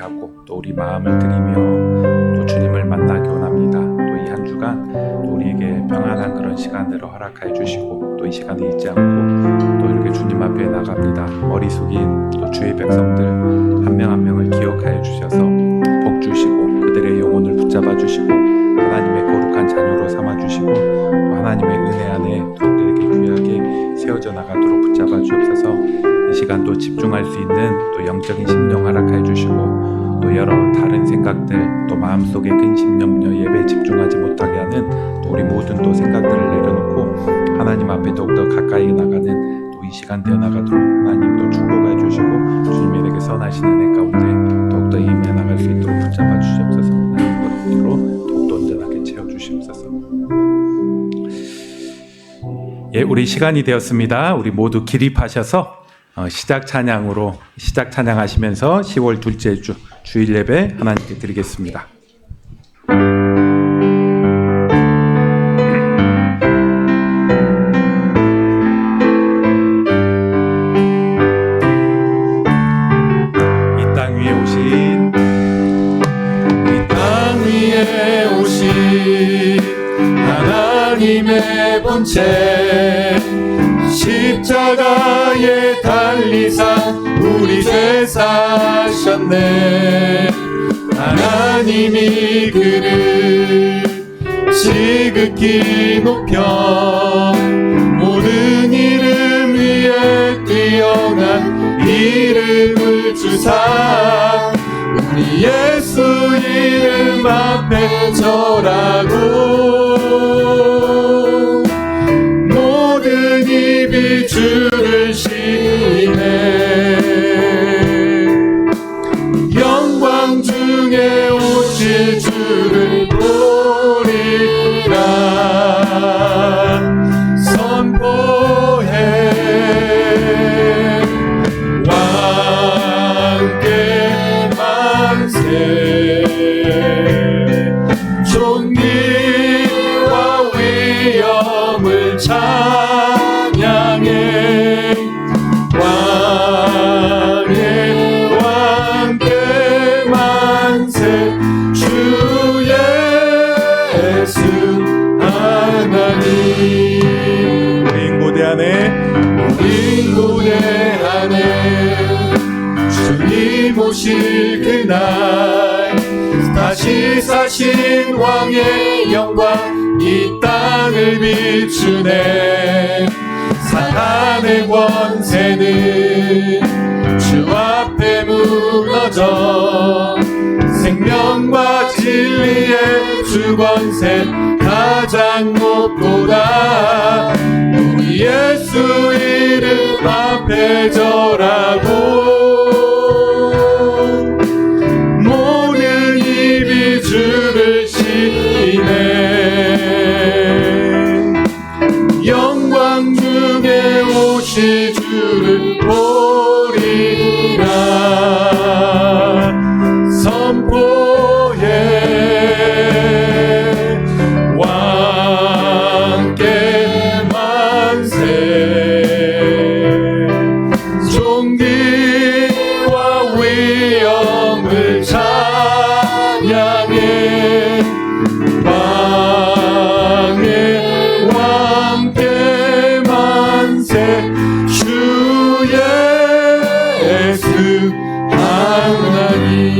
예배하고 또 우리 마음을 드리며 또 주님을 만나기 원합니다. 또 이 한 주간 또 우리에게 평안한 그런 시간들을 허락하여 주시고 또 이 시간을 잊지 않고 또 이렇게 주님 앞에 나갑니다. 머리 숙인 또 주의 백성들 한 명 한 명을 기억하여 주셔서 복 주시고 그들의 영혼을 붙잡아 주시고 하나님의 거룩한 자녀로 삼아 주시고 또 하나님의 은혜 안에 그들에게 귀하게 세워져 나가도록 붙잡아 주옵소서. 이 시간 또 집중할 수 있는 또 영적인 심령 허락하여 주시고 또 여러 다른 생각들 또 마음속에 근심 염려 예배에 집중하지 못하게 하는 또 우리 모든 또 생각들을 내려놓고 하나님 앞에 더욱더 가까이 나가는 또 이 시간 되어 나가도록 하나님 또 축복해 주시고 주님의 내게 선하신 은혜 가운데 더욱더 임해 나갈 수 있도록 붙잡아 주시옵소서. 하나님 것으로 더욱더 온전하게 채워 주시옵소서. 예, 우리 시간이 되었습니다. 우리 모두 기립하셔서 시작 찬양하시면서 10월 둘째 주 주일 예배 하나님께 드리겠습니다. 하나님의 본체 십자가에 달리사 우리 죄 사셨네. 하나님이 그를 지극히 높여 모든 이름 위에 뛰어난 이름을 주사 우리 예수 이름 앞에 절하고 모든 입이 주를 시인해. 영광 중에 오실 주를 보리라 선포해. 왕께 만세 존귀와 위엄을 찬양해. 왕의 왕께 만세 주 예수 하나님. 우리 인고대 안에 주님 오실 그날 다시 사신 왕의 영광 이 땅을 비추네. 사탄의 권세는 주 앞에 무너져 생명과 진리의 주 권세 가장 높도다. 우리 예수 이름 앞에 절하고 모든 입이 주를 시인해. 영광 중에 오실 주를 보리라 선포해. 왕께 만세 존귀와 위엄을 찬양해. 왕의 왕께 만세 주 예수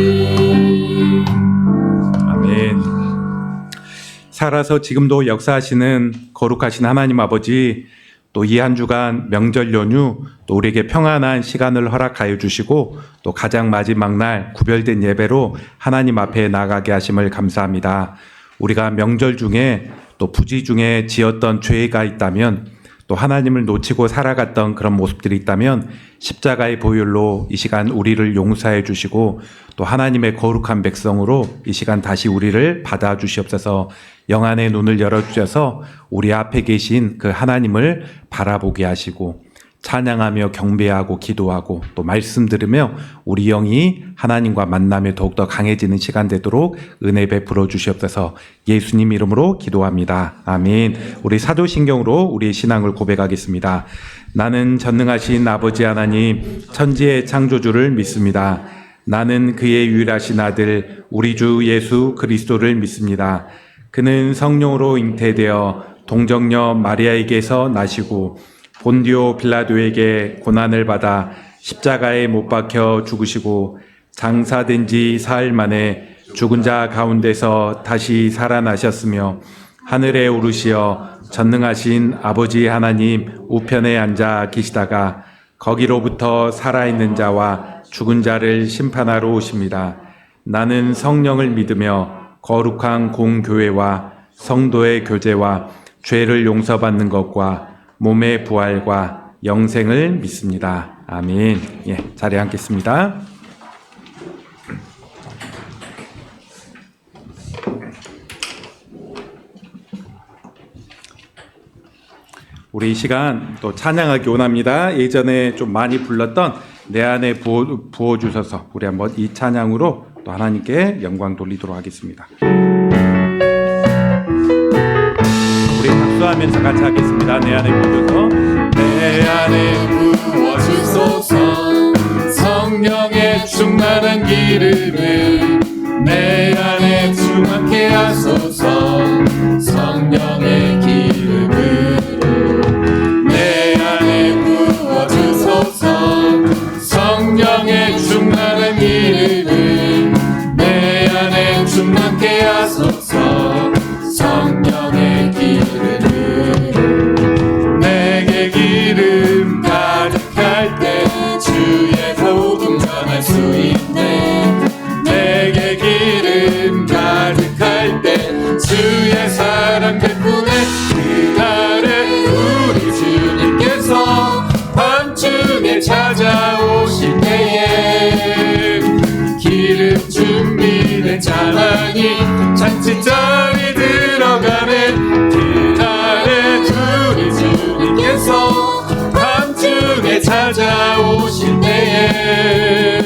하나님. 아멘. 살아서 지금도 역사하시는 거룩하신 하나님 아버지, 또 이 한 주간 명절 연휴 또 우리에게 평안한 시간을 허락하여 주시고 또 가장 마지막 날 구별된 예배로 하나님 앞에 나가게 하심을 감사합니다. 우리가 명절 중에 또 부지 중에 지었던 죄가 있다면 또 하나님을 놓치고 살아갔던 그런 모습들이 있다면 십자가의 보혈로 이 시간 우리를 용서해 주시고 또 하나님의 거룩한 백성으로 이 시간 다시 우리를 받아 주시옵소서. 영안의 눈을 열어주셔서 우리 앞에 계신 그 하나님을 바라보게 하시고 찬양하며 경배하고 기도하고 또 말씀 들으며 우리 영이 하나님과 만남에 더욱더 강해지는 시간 되도록 은혜 베풀어 주시옵소서. 예수님 이름으로 기도합니다. 아멘. 우리 사도신경으로 우리의 신앙을 고백하겠습니다. 나는 전능하신 아버지 하나님 천지의 창조주를 믿습니다. 나는 그의 유일하신 아들 우리 주 예수 그리스도를 믿습니다. 그는 성령으로 잉태되어 동정녀 마리아에게서 나시고 본디오 빌라도에게 고난을 받아 십자가에 못 박혀 죽으시고 장사된 지 사흘 만에 죽은 자 가운데서 다시 살아나셨으며 하늘에 오르시어 전능하신 아버지 하나님 우편에 앉아 계시다가 거기로부터 살아있는 자와 죽은 자를 심판하러 오십니다. 나는 성령을 믿으며 거룩한 공교회와 성도의 교제와 죄를 용서받는 것과 몸의 부활과 영생을 믿습니다. 아멘. 예, 자리에 앉겠습니다. 우리 이 시간 또 찬양하기 원합니다. 예전에 좀 많이 불렀던 내 안에 부어주셔서 우리 한번 이 찬양으로 또 하나님께 영광 돌리도록 하겠습니다. 우리 박수하면서 같이 하겠습니다. 내 안에 부어주셔서 내 안에 부어주소서 성령의 충만한 기름을 내 안에 충만케 하소서 성령의 기름을 내 안에 부어주소서 성령의 충만한 기름을 내 안에 충만케 하소서 성령의 기름을 내게 기름 가득할 때 주의 복음 전할 수 있네 내게 기름 가득할 때 주의 사랑 베푸네 그날에 우리 주님께서 밤중에 찾아오실 때에 기름 준비된 자만이 잔치자리 들어가네 그날에 우리 주님께서 밤중에 찾아오실 때에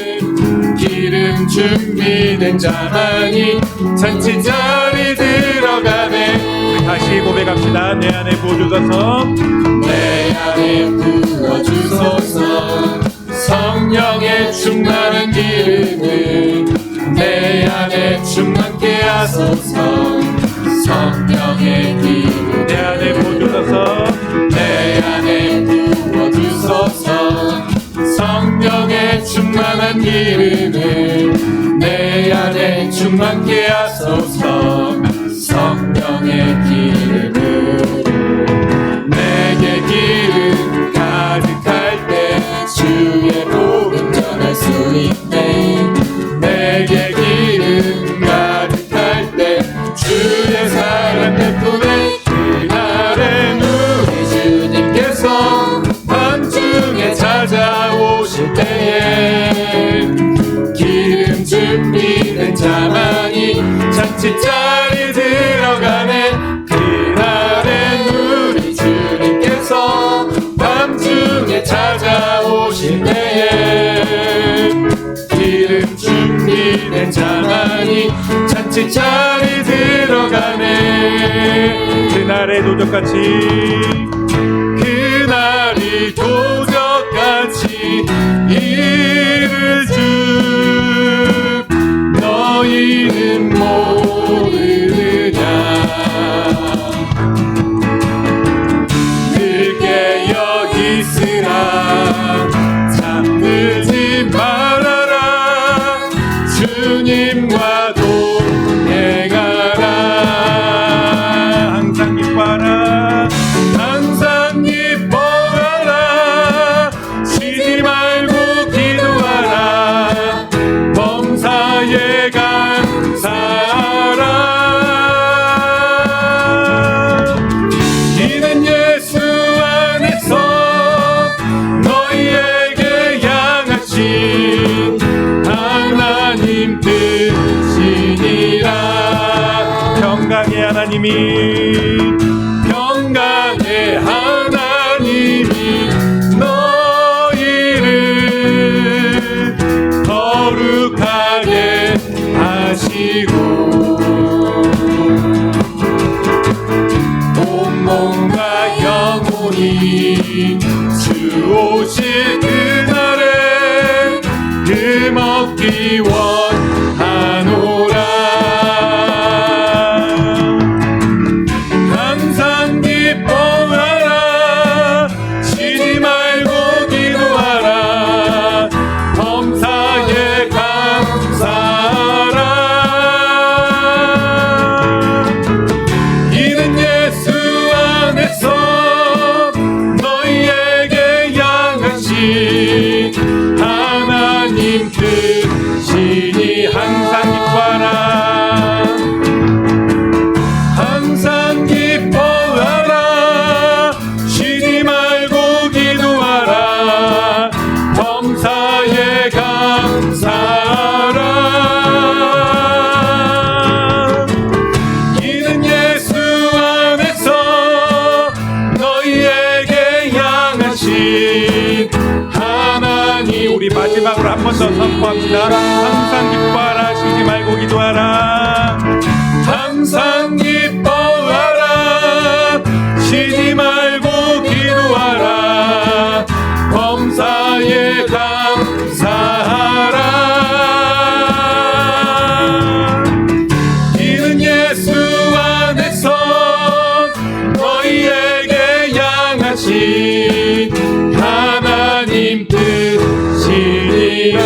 기름 준비된 자만이 잔치자리 들어가네 우리 다시 고백합시다. 내 안에 부어주셔서 내 안에 부어주소서 성령의 충만한 기름을 내 안에 충만케 하소서 성령의 기름 내 안에 부어주셔서 내 안에 부어주소서 성령의 충만한 기름을 내 안에 충만케 하소서 성령의 기름을 내게 기름 가득할 때 주의 복음 전할 수 있네 내게 기름 가득할 때 주의 사랑 베푸네 그날엔 우리 주님께서 밤중에 찾아오실 때에 기름 준비된 자만이 잔치자리 들어가네 그날엔 우리 주님께서 밤중에 찾아오실 때에 기름 준비된 자만이 잔치자리 들어가네 그날의 도적같이 그날이 도적같이 이를 줄 너희는 모르느냐 늘 깨어 있으라 잠들지 말아라 주님과 동행하라 항상 기뻐하라 항상 기뻐하라 쉬지 말고 기도하라 범사에 감사하라 이는 예수 안에서 너희에게 향하신 하나님 뜻이니라 평강의 하나님이 평강의 하나님이 너희를 거룩하게 하시고 온몸과 영혼이 주 오실 그날에 그 먹기 마지막으로 한 번 더 선포합시다. 항상 기뻐하라, 쉬지 말고 기도하라. 항상 기뻐하라, 쉬지 말고 기도하라, 범사에 감사하라. 이는 예수 안에서 너희에게 향하신 하나님 뜻이니라.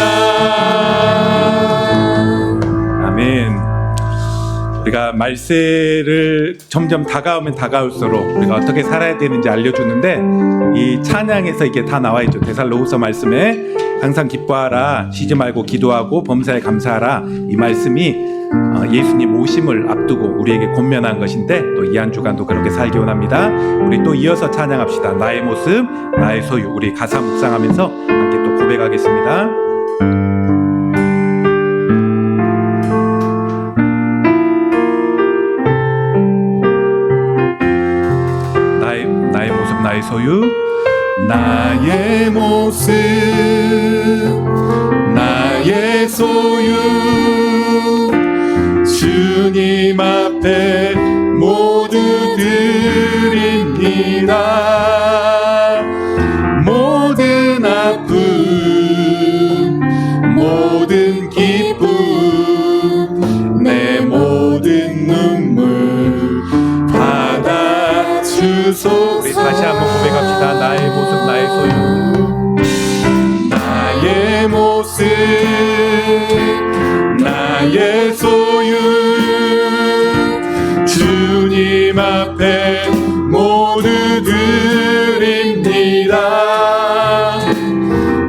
아멘. 우리가 말세를 점점 다가오면 다가올수록 우리가 어떻게 살아야 되는지 알려주는데, 이 찬양에서 이게 다 나와 있죠. 데살로후서 말씀에 항상 기뻐하라, 쉬지 말고 기도하고 범사에 감사하라. 이 말씀이 예수님 오심을 앞두고 우리에게 권면한 것인데, 또 이 한 주간도 그렇게 살기 원합니다. 우리 또 이어서 찬양합시다. 나의 모습, 나의 소유. 우리 가사 묵상하면서 함께 또 고백하겠습니다. 나의 모습, 나의 소유. 나의 모습, 나의 소유, 주님 앞에 모두 드립니다. 모든 아픔, 모든 기쁨, 내 모든 눈물 받아주소서. 우리 다시 한번 고백합시다. 나의 모습, 나의 소유. 나의 모습, 나의 소유, 주님 앞에 모두 드립니다.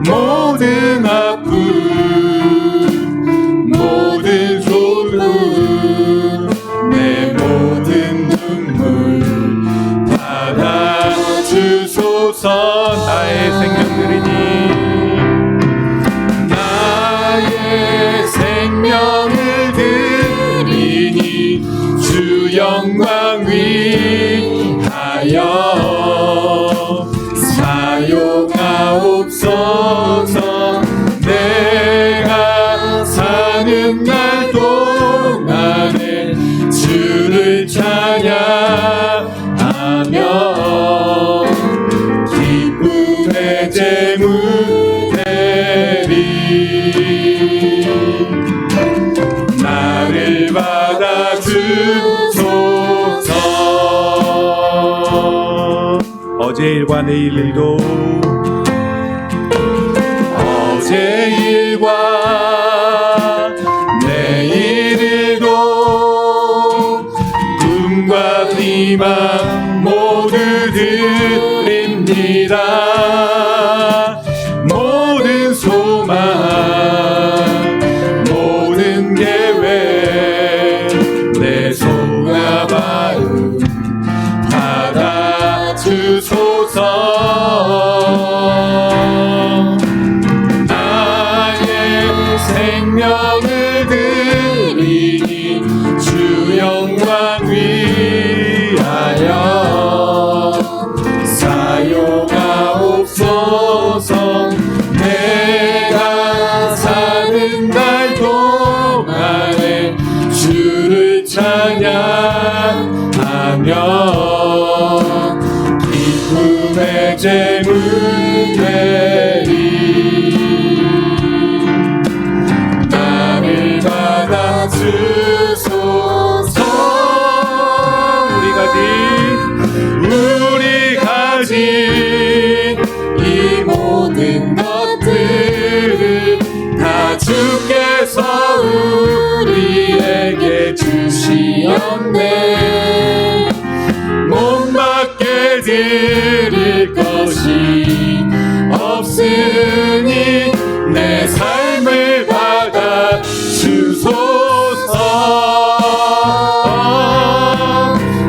모든 아픔, 모든 소유, 내 모든 눈물 받아주소서. 나의 생명 드리니, 나의 생명을 드리니, 주 영광 위하여 사용하옵소서. 내가 사는 날 동안에 주를 찬양하며 기쁨의 제물 대리, 나를 받아주소서. 어제 일과 내일 일도, 어제 일과 내일 일도, 꿈과 희망 모두 드립니다. 모든 소망, 모든 계획, 내 소가 마음 받아주소서. 나의 생명을 드리니, 주 영광 위하여 사용하옵소서. 내가 사는 날 동안에 주를 찬양하며 기쁨의 제물 되리, 나를 받아주소서. 우리 가진 이 모든 것들을 다 주께서 우리에게 주시었네. 못 받게 드릴 것이 없으니 내 삶을 받아 주소서.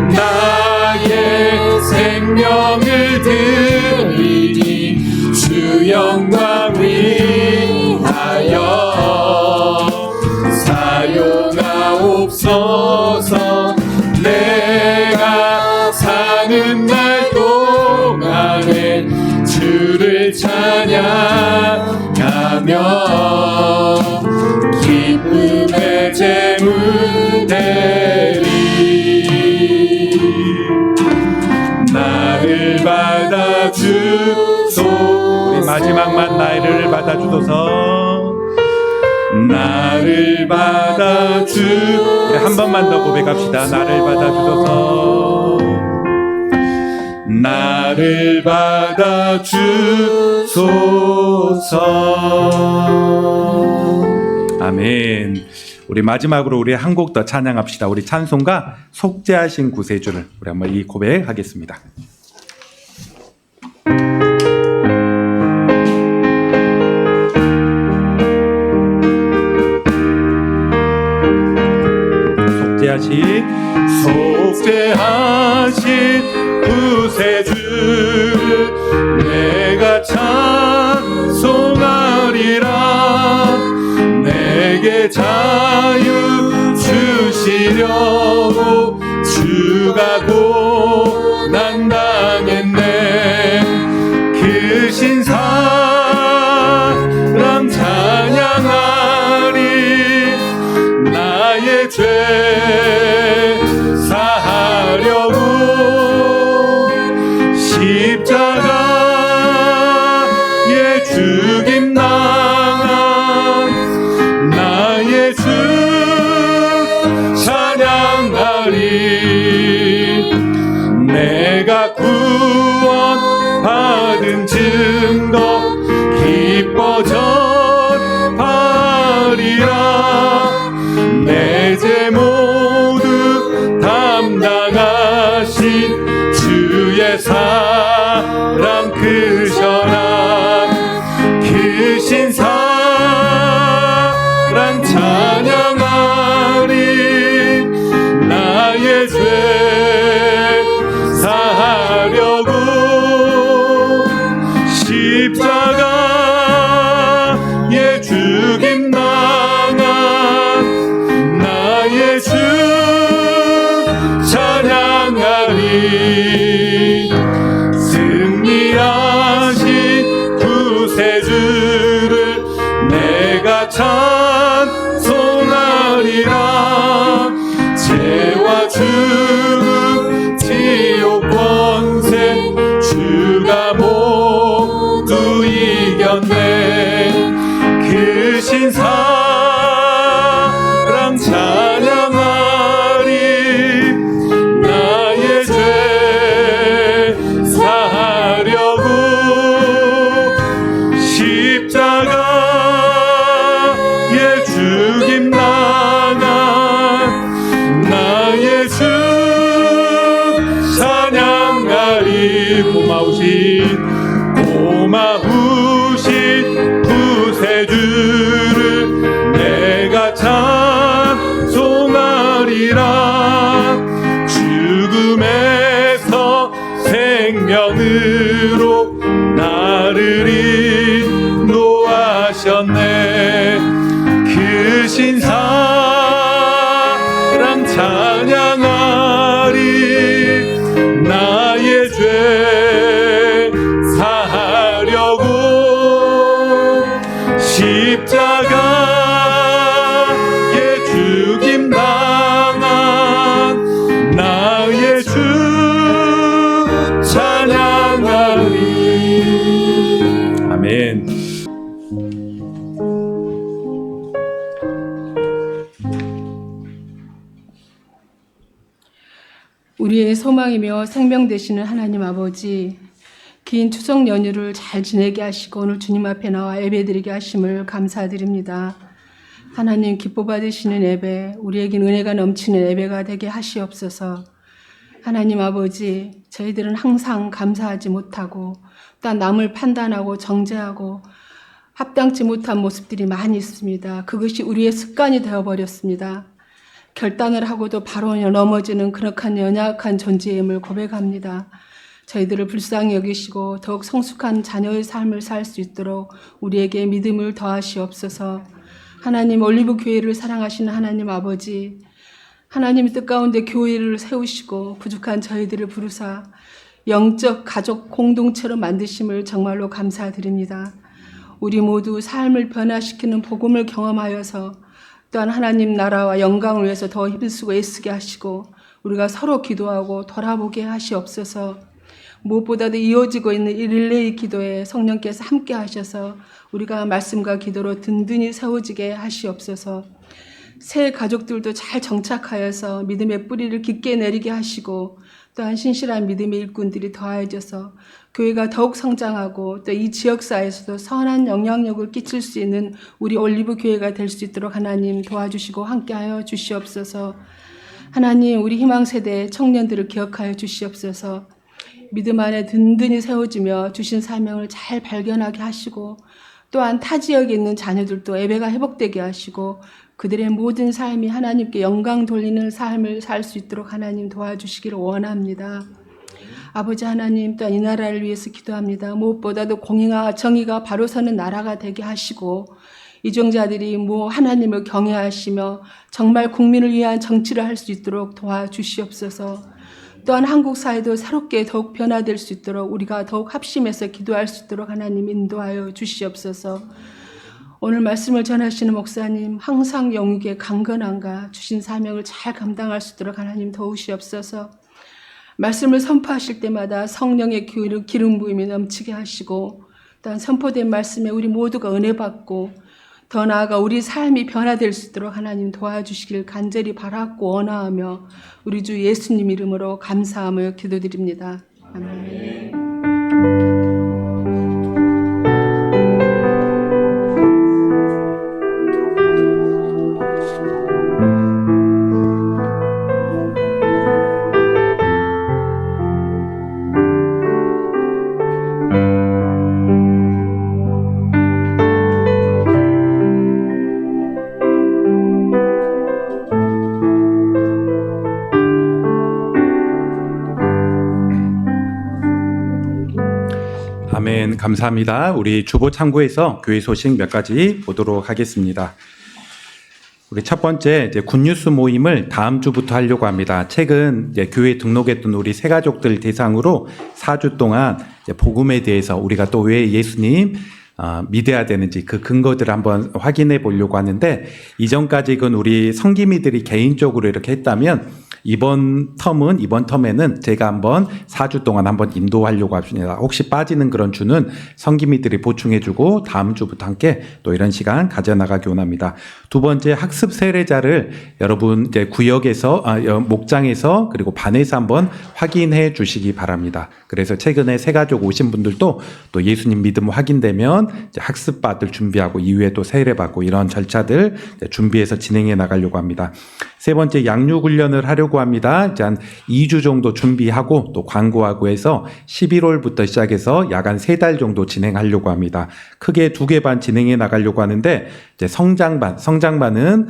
나의 생명을 드리니, 주 영광 위하여 사용하옵소서. 내가 사는 날 동안에 주를 찬양하며 받아주. 우리 한 번만 더 고백합시다. 나를 받아주소서. 나를 받아주소서. 아멘. 우리 마지막으로 우리 한 곡 더 찬양합시다. 우리 찬송가 속죄하신 구세주를 우리 한번 이 고백하겠습니다. 속죄하신 구세주를 내가 찬송하리라. 내게 자유 주시려고 주가 고난당했네. 그 신사랑 찬양하리. 나의 죄 사하려고 십자가에 죽임 당한 나의 주 찬양하리. 내가 구원받은 증거 기뻐 전파리라. 내 죄 모두 담당하신 주의 사랑 크셔라. 크신 사랑 찬양하리. 나의 죄 사하려고 십자가에 죽임 당한 나의 주 찬양하리. 승리하신 구세주를 내가 찬송하리라. 죄와 죽음 지옥 권세 주가 모두 이겼네. 그 신사랑 찬양하리. 나의 죄 사하려고 십자가에 죽임 당한 나의 주 찬양하리. 고마우신 구세주를 내가 찬송하리라. 죽음에서 생명으로 나를 인도하셨네. 그 신사랑 찬양하리. 나의 죄 사하려고 십자가에 죽임 당한 나의 주 찬양하리. 아멘. 우리의 소망이며 생명 되시는 하나님 아버지, 긴 추석 연휴를 잘 지내게 하시고 오늘 주님 앞에 나와 예배드리게 하심을 감사드립니다. 하나님 기뻐 받으시는 예배, 우리에겐 은혜가 넘치는 예배가 되게 하시옵소서. 하나님 아버지, 저희들은 항상 감사하지 못하고 또 남을 판단하고 정죄하고 합당치 못한 모습들이 많이 있습니다. 그것이 우리의 습관이 되어버렸습니다. 결단을 하고도 바로 넘어지는 그렇게 연약한 존재임을 고백합니다. 저희들을 불쌍히 여기시고 더욱 성숙한 자녀의 삶을 살 수 있도록 우리에게 믿음을 더하시옵소서. 하나님 올리브 교회를 사랑하시는 하나님 아버지, 하나님의 뜻 가운데 교회를 세우시고 부족한 저희들을 부르사 영적 가족 공동체로 만드심을 정말로 감사드립니다. 우리 모두 삶을 변화시키는 복음을 경험하여서 또한 하나님 나라와 영광을 위해서 더 힘쓰고 애쓰게 하시고 우리가 서로 기도하고 돌아보게 하시옵소서. 무엇보다도 이어지고 있는 이 릴레이 기도에 성령께서 함께 하셔서 우리가 말씀과 기도로 든든히 세워지게 하시옵소서. 새 가족들도 잘 정착하여서 믿음의 뿌리를 깊게 내리게 하시고 또한 신실한 믿음의 일꾼들이 더해져서 교회가 더욱 성장하고 또 이 지역사회에서도 선한 영향력을 끼칠 수 있는 우리 올리브 교회가 될 수 있도록 하나님 도와주시고 함께하여 주시옵소서. 하나님, 우리 희망세대 청년들을 기억하여 주시옵소서. 믿음 안에 든든히 세워지며 주신 사명을 잘 발견하게 하시고 또한 타 지역에 있는 자녀들도 예배가 회복되게 하시고 그들의 모든 삶이 하나님께 영광 돌리는 삶을 살 수 있도록 하나님 도와주시기를 원합니다. 아버지 하나님, 또한 이 나라를 위해서 기도합니다. 무엇보다도 공의와 정의가 바로 서는 나라가 되게 하시고 이종자들이 하나님을 경외하시며 정말 국민을 위한 정치를 할 수 있도록 도와주시옵소서. 또한 한국 사회도 새롭게 더욱 변화될 수 있도록 우리가 더욱 합심해서 기도할 수 있도록 하나님 인도하여 주시옵소서. 오늘 말씀을 전하시는 목사님 항상 영육의 강건함과 주신 사명을 잘 감당할 수 있도록 하나님 도우시옵소서. 말씀을 선포하실 때마다 성령의 기름 부음이 넘치게 하시고 또한 선포된 말씀에 우리 모두가 은혜 받고 더 나아가 우리 삶이 변화될 수 있도록 하나님 도와주시길 간절히 바랐고 원하며 우리 주 예수님 이름으로 감사하며 기도드립니다. 아멘. 아멘. 감사합니다. 우리 주보 창구에서 교회 소식 몇 가지 보도록 하겠습니다. 우리 첫 번째 굿뉴스 모임을 다음 주부터 하려고 합니다. 최근 교회 등록했던 우리 새가족들 대상으로 4주 동안 복음에 대해서 우리가 또 왜 예수님 믿어야 되는지 그 근거들을 한번 확인해 보려고 하는데, 이전까지 그건 우리 성기미들이 개인적으로 이렇게 했다면 이번 텀에는 제가 한번 4주 동안 한번 인도하려고 합니다. 혹시 빠지는 그런 주는 성기미들이 보충해주고 다음 주부터 함께 또 이런 시간 가져나가기 원합니다. 두 번째, 학습 세례자를 여러분 구역에서 목장에서 그리고 반에서 한번 확인해 주시기 바랍니다. 그래서 최근에 새가족 오신 분들도 또 예수님 믿음 확인되면 학습 받을 준비하고 이후에 또 세례 받고 이런 절차들 준비해서 진행해 나가려고 합니다. 세 번째, 양육 훈련을 하려고 합니다. 이제 한 2주 정도 준비하고 또 광고하고 해서 11월부터 시작해서 약 한 3달 정도 진행하려고 합니다. 크게 2개 반 진행해 나가려고 하는데, 이제 성장반은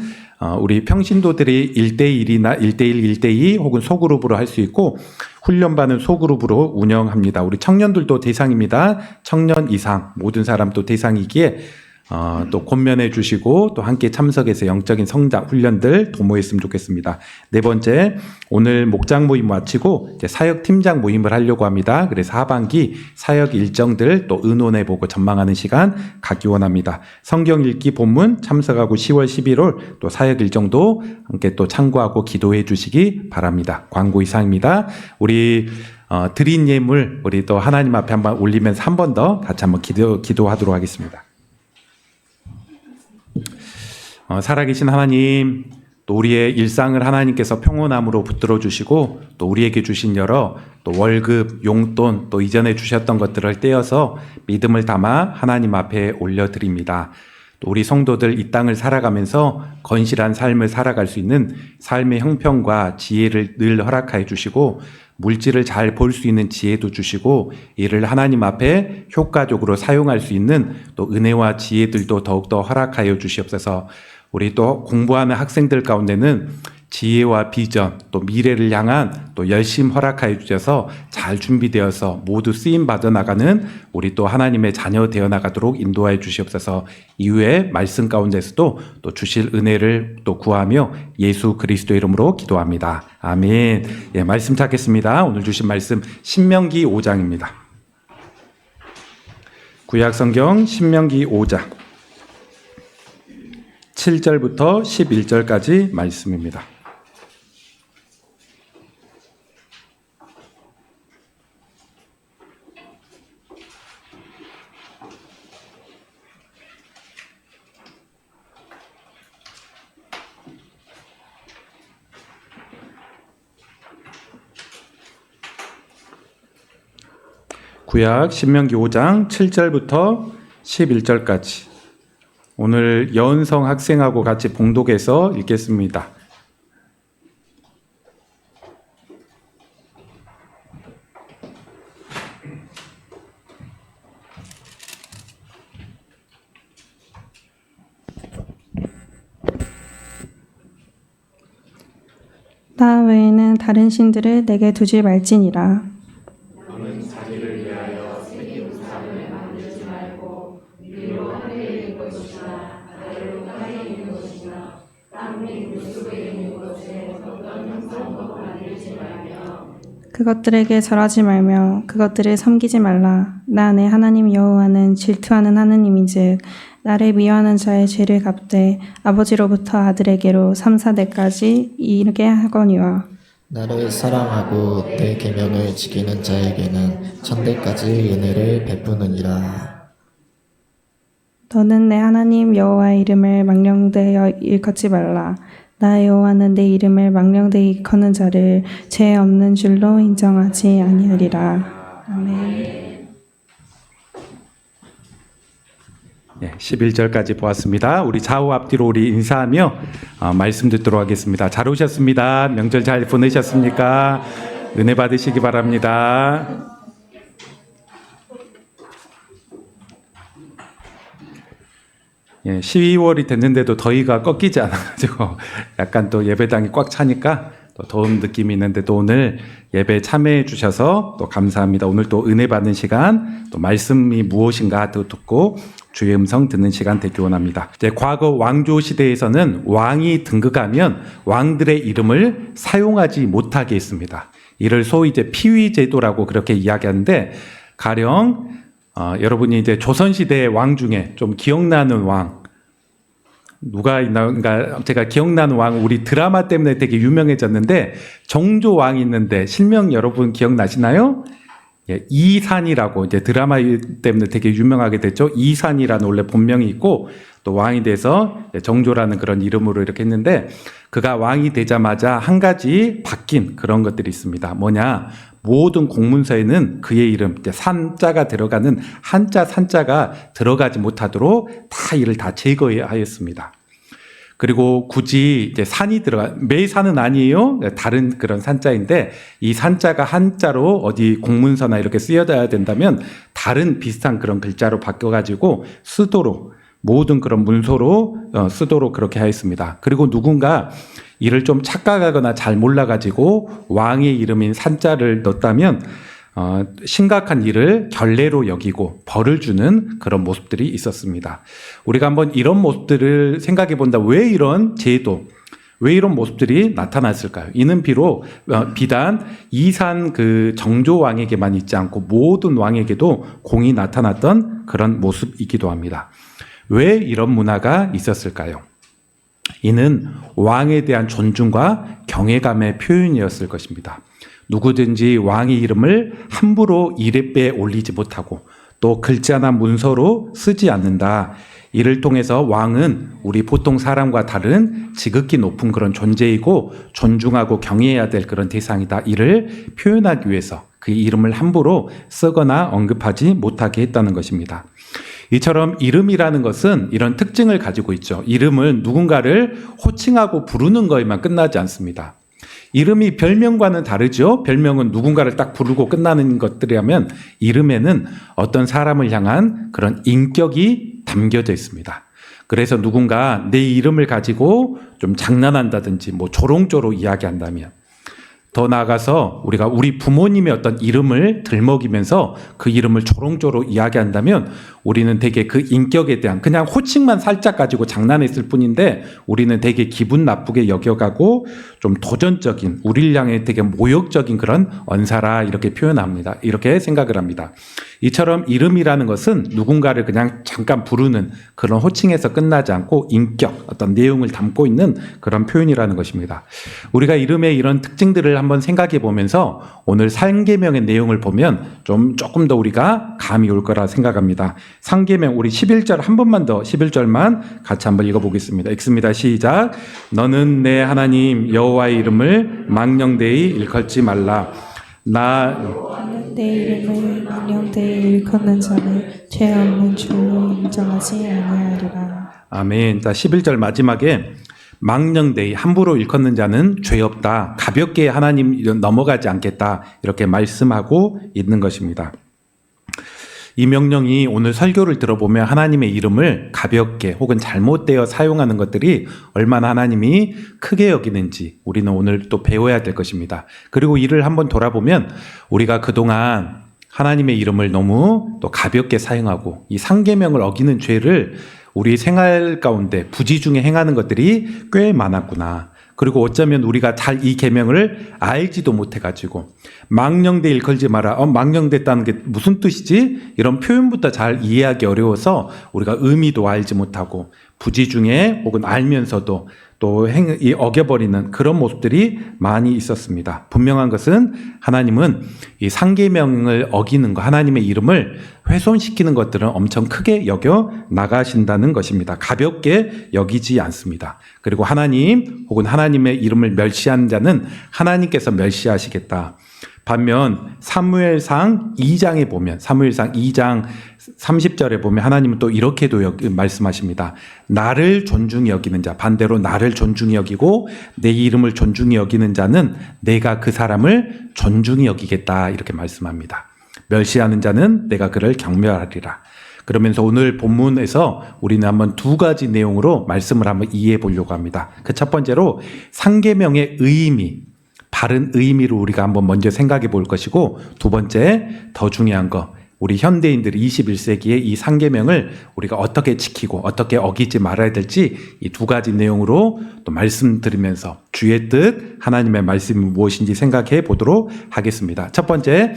우리 평신도들이 1대1이나 1대1, 1대2 혹은 소그룹으로 할 수 있고, 훈련반은 소그룹으로 운영합니다. 우리 청년들도 대상입니다. 청년 이상 모든 사람도 대상이기에 또 권면해 주시고 또 함께 참석해서 영적인 성장 훈련들 도모했으면 좋겠습니다. 네 번째, 오늘 목장 모임 마치고 이제 사역 팀장 모임을 하려고 합니다. 그래서 하반기 사역 일정들 또 의논해 보고 전망하는 시간 갖기 원합니다. 성경 읽기 본문 참석하고 10월 11월 또 사역 일정도 함께 또 참고하고 기도해 주시기 바랍니다. 광고 이상입니다. 우리 드린 예물 우리 또 하나님 앞에 한번 올리면서 한 번 더 같이 한번 기도하도록 하겠습니다. 살아계신 하나님, 또 우리의 일상을 하나님께서 평온함으로 붙들어 주시고 또 우리에게 주신 여러 또 월급, 용돈 또 이전에 주셨던 것들을 떼어서 믿음을 담아 하나님 앞에 올려드립니다. 또 우리 성도들 이 땅을 살아가면서 건실한 삶을 살아갈 수 있는 삶의 형편과 지혜를 늘 허락하여 주시고 물질을 잘 볼 수 있는 지혜도 주시고 이를 하나님 앞에 효과적으로 사용할 수 있는 또 은혜와 지혜들도 더욱더 허락하여 주시옵소서. 우리 또 공부하는 학생들 가운데는 지혜와 비전 또 미래를 향한 또 열심 허락하여 주셔서 잘 준비되어서 모두 쓰임 받아 나가는 우리 또 하나님의 자녀 되어 나가도록 인도하여 주시옵소서. 이후에 말씀 가운데서도 또 주실 은혜를 또 구하며 예수 그리스도 이름으로 기도합니다. 아멘. 예, 말씀 찾겠습니다. 오늘 주신 말씀 신명기 5장입니다. 구약 성경 신명기 5장 7절부터 11절까지 말씀입니다. 구약 신명기 5장 7절부터 11절까지 오늘 여은성 학생하고 같이 봉독해서 읽겠습니다. 나 외에는 다른 신들을 내게 두지 말지니라. 그것들에게 절하지 말며 그것들을 섬기지 말라. 나 내 하나님 여호와는 질투하는 하느님인즉 나를 미워하는 자의 죄를 갚되 아버지로부터 아들에게로 3, 4대까지 이르게 하거니와 나를 사랑하고 내 계명을 지키는 자에게는 천대까지 은혜를 베푸느니라. 너는 내 하나님 여호와의 이름을 망령되어 일컫지 말라. 나 여호와는 내 이름을 망령되이 일컫는 자를 죄 없는 줄로 인정하지 아니하리라. 아멘. 11절까지 보았습니다. 우리 좌우 앞뒤로 우리 인사하며 말씀 듣도록 하겠습니다. 잘 오셨습니다. 명절 잘 보내셨습니까? 은혜 받으시기 바랍니다. 예, 12월이 됐는데도 더위가 꺾이지 않아가지고 약간 또 예배당이 꽉 차니까 또 더운 느낌이 있는데 또 오늘 예배 참여해 주셔서 또 감사합니다. 오늘 또 은혜 받는 시간, 또 말씀이 무엇인가 또 듣고 주의 음성 듣는 시간 되기 원합니다. 이제 과거 왕조 시대에서는 왕이 등극하면 왕들의 이름을 사용하지 못하게 했습니다. 이를 소위 이제 피위 제도라고 그렇게 이야기하는데 가령 여러분이 이제 조선시대의 왕 중에 좀 기억나는 왕, 누가 있나, 그러니까 제가 기억나는 왕, 우리 드라마 때문에 되게 유명해졌는데, 정조왕이 있는데, 실명 여러분 기억나시나요? 예, 이산이라고 이제 드라마 때문에 되게 유명하게 됐죠. 이산이라는 원래 본명이 있고, 또 왕이 돼서 정조라는 그런 이름으로 이렇게 했는데, 그가 왕이 되자마자 한 가지 바뀐 그런 것들이 있습니다. 뭐냐? 모든 공문서에는 그의 이름, 산자가 들어가는 한자, 산자가 들어가지 못하도록 다 이를 다 제거하였습니다. 그리고 굳이 이제 산이 매 산은 아니에요. 다른 그런 산자인데 이 산자가 한자로 어디 공문서나 이렇게 쓰여져야 된다면 다른 비슷한 그런 글자로 바뀌어가지고 쓰도록 모든 그런 문서로 쓰도록 그렇게 하였습니다. 그리고 누군가 이를 좀 착각하거나 잘 몰라가지고 왕의 이름인 산자를 넣었다면 심각한 일을 결례로 여기고 벌을 주는 그런 모습들이 있었습니다. 우리가 한번 이런 모습들을 생각해 본다. 왜 이런 제도, 왜 이런 모습들이 나타났을까요? 이는 비단 이산 그 정조 왕에게만 있지 않고 모든 왕에게도 공이 나타났던 그런 모습이기도 합니다. 왜 이런 문화가 있었을까요? 이는 왕에 대한 존중과 경외감의 표현이었을 것입니다. 누구든지 왕의 이름을 함부로 이레배에 올리지 못하고 또 글자나 문서로 쓰지 않는다. 이를 통해서 왕은 우리 보통 사람과 다른 지극히 높은 그런 존재이고 존중하고 경외해야 될 그런 대상이다. 이를 표현하기 위해서 그 이름을 함부로 쓰거나 언급하지 못하게 했다는 것입니다. 이처럼 이름이라는 것은 이런 특징을 가지고 있죠. 이름은 누군가를 호칭하고 부르는 것에만 끝나지 않습니다. 이름이 별명과는 다르죠. 별명은 누군가를 딱 부르고 끝나는 것들이라면 이름에는 어떤 사람을 향한 그런 인격이 담겨져 있습니다. 그래서 누군가 내 이름을 가지고 좀 장난한다든지 뭐 조롱조로 이야기한다면, 더 나아가서 우리가 우리 부모님의 어떤 이름을 들먹이면서 그 이름을 조롱조로 이야기한다면 우리는 되게 그 인격에 대한 그냥 호칭만 살짝 가지고 장난했을 뿐인데 우리는 되게 기분 나쁘게 여겨가고 좀 도전적인, 우리를 향해 되게 모욕적인 그런 언사라 이렇게 표현합니다. 이렇게 생각을 합니다. 이처럼 이름이라는 것은 누군가를 그냥 잠깐 부르는 그런 호칭에서 끝나지 않고 인격, 어떤 내용을 담고 있는 그런 표현이라는 것입니다. 우리가 이름의 이런 특징들을 한번 생각해 보면서 오늘 상계명의 내용을 보면 조금 더 우리가 감이 올 거라 생각합니다. 상계명 우리 11절 한 번만 더 11절만 같이 한번 읽어보겠습니다. 읽습니다. 시작. 너는 내 하나님 여호와의 이름을 망령되이 일컫지 말라. 나 내 이름을 망령되이 일컫는 자는 죄 없는 줄로 인정하지 아니하리라. 아멘. 자, 11절 마지막에 망령되이 함부로 일컫는 자는 죄 없다. 가볍게 하나님 넘어가지 않겠다. 이렇게 말씀하고 있는 것입니다. 이 명령이 오늘 설교를 들어보면 하나님의 이름을 가볍게 혹은 잘못되어 사용하는 것들이 얼마나 하나님이 크게 여기는지 우리는 오늘 또 배워야 될 것입니다. 그리고 이를 한번 돌아보면 우리가 그동안 하나님의 이름을 너무 또 가볍게 사용하고 이 상계명을 어기는 죄를 우리 생활 가운데 부지중에 행하는 것들이 꽤 많았구나. 그리고 어쩌면 우리가 잘 이 계명을 알지도 못해가지고 망령되 일컬지 마라. 망령됐다는 게 무슨 뜻이지? 이런 표현부터 잘 이해하기 어려워서 우리가 의미도 알지 못하고 부지중에 혹은 알면서도 또 어겨버리는 그런 모습들이 많이 있었습니다. 분명한 것은 하나님은 이 상계명을 어기는 것, 하나님의 이름을 훼손시키는 것들은 엄청 크게 여겨 나가신다는 것입니다. 가볍게 여기지 않습니다. 그리고 하나님 혹은 하나님의 이름을 멸시하는 자는 하나님께서 멸시하시겠다. 반면 사무엘상 2장에 보면 사무엘상 2장 30절에 보면 하나님은 또 이렇게도 말씀하십니다. 나를 존중히 여기는 자, 반대로 나를 존중히 여기고 내 이름을 존중히 여기는 자는 내가 그 사람을 존중히 여기겠다 이렇게 말씀합니다. 멸시하는 자는 내가 그를 경멸하리라. 그러면서 오늘 본문에서 우리는 한번 두 가지 내용으로 말씀을 한번 이해해 보려고 합니다. 그 첫 번째로 상계명의 의미, 바른 의미를 우리가 한번 먼저 생각해 볼 것이고, 두 번째 더 중요한 거, 우리 현대인들이 21세기의 이 상계명을 우리가 어떻게 지키고 어떻게 어기지 말아야 될지 이 두 가지 내용으로 또 말씀드리면서 주의 뜻, 하나님의 말씀이 무엇인지 생각해 보도록 하겠습니다. 첫 번째,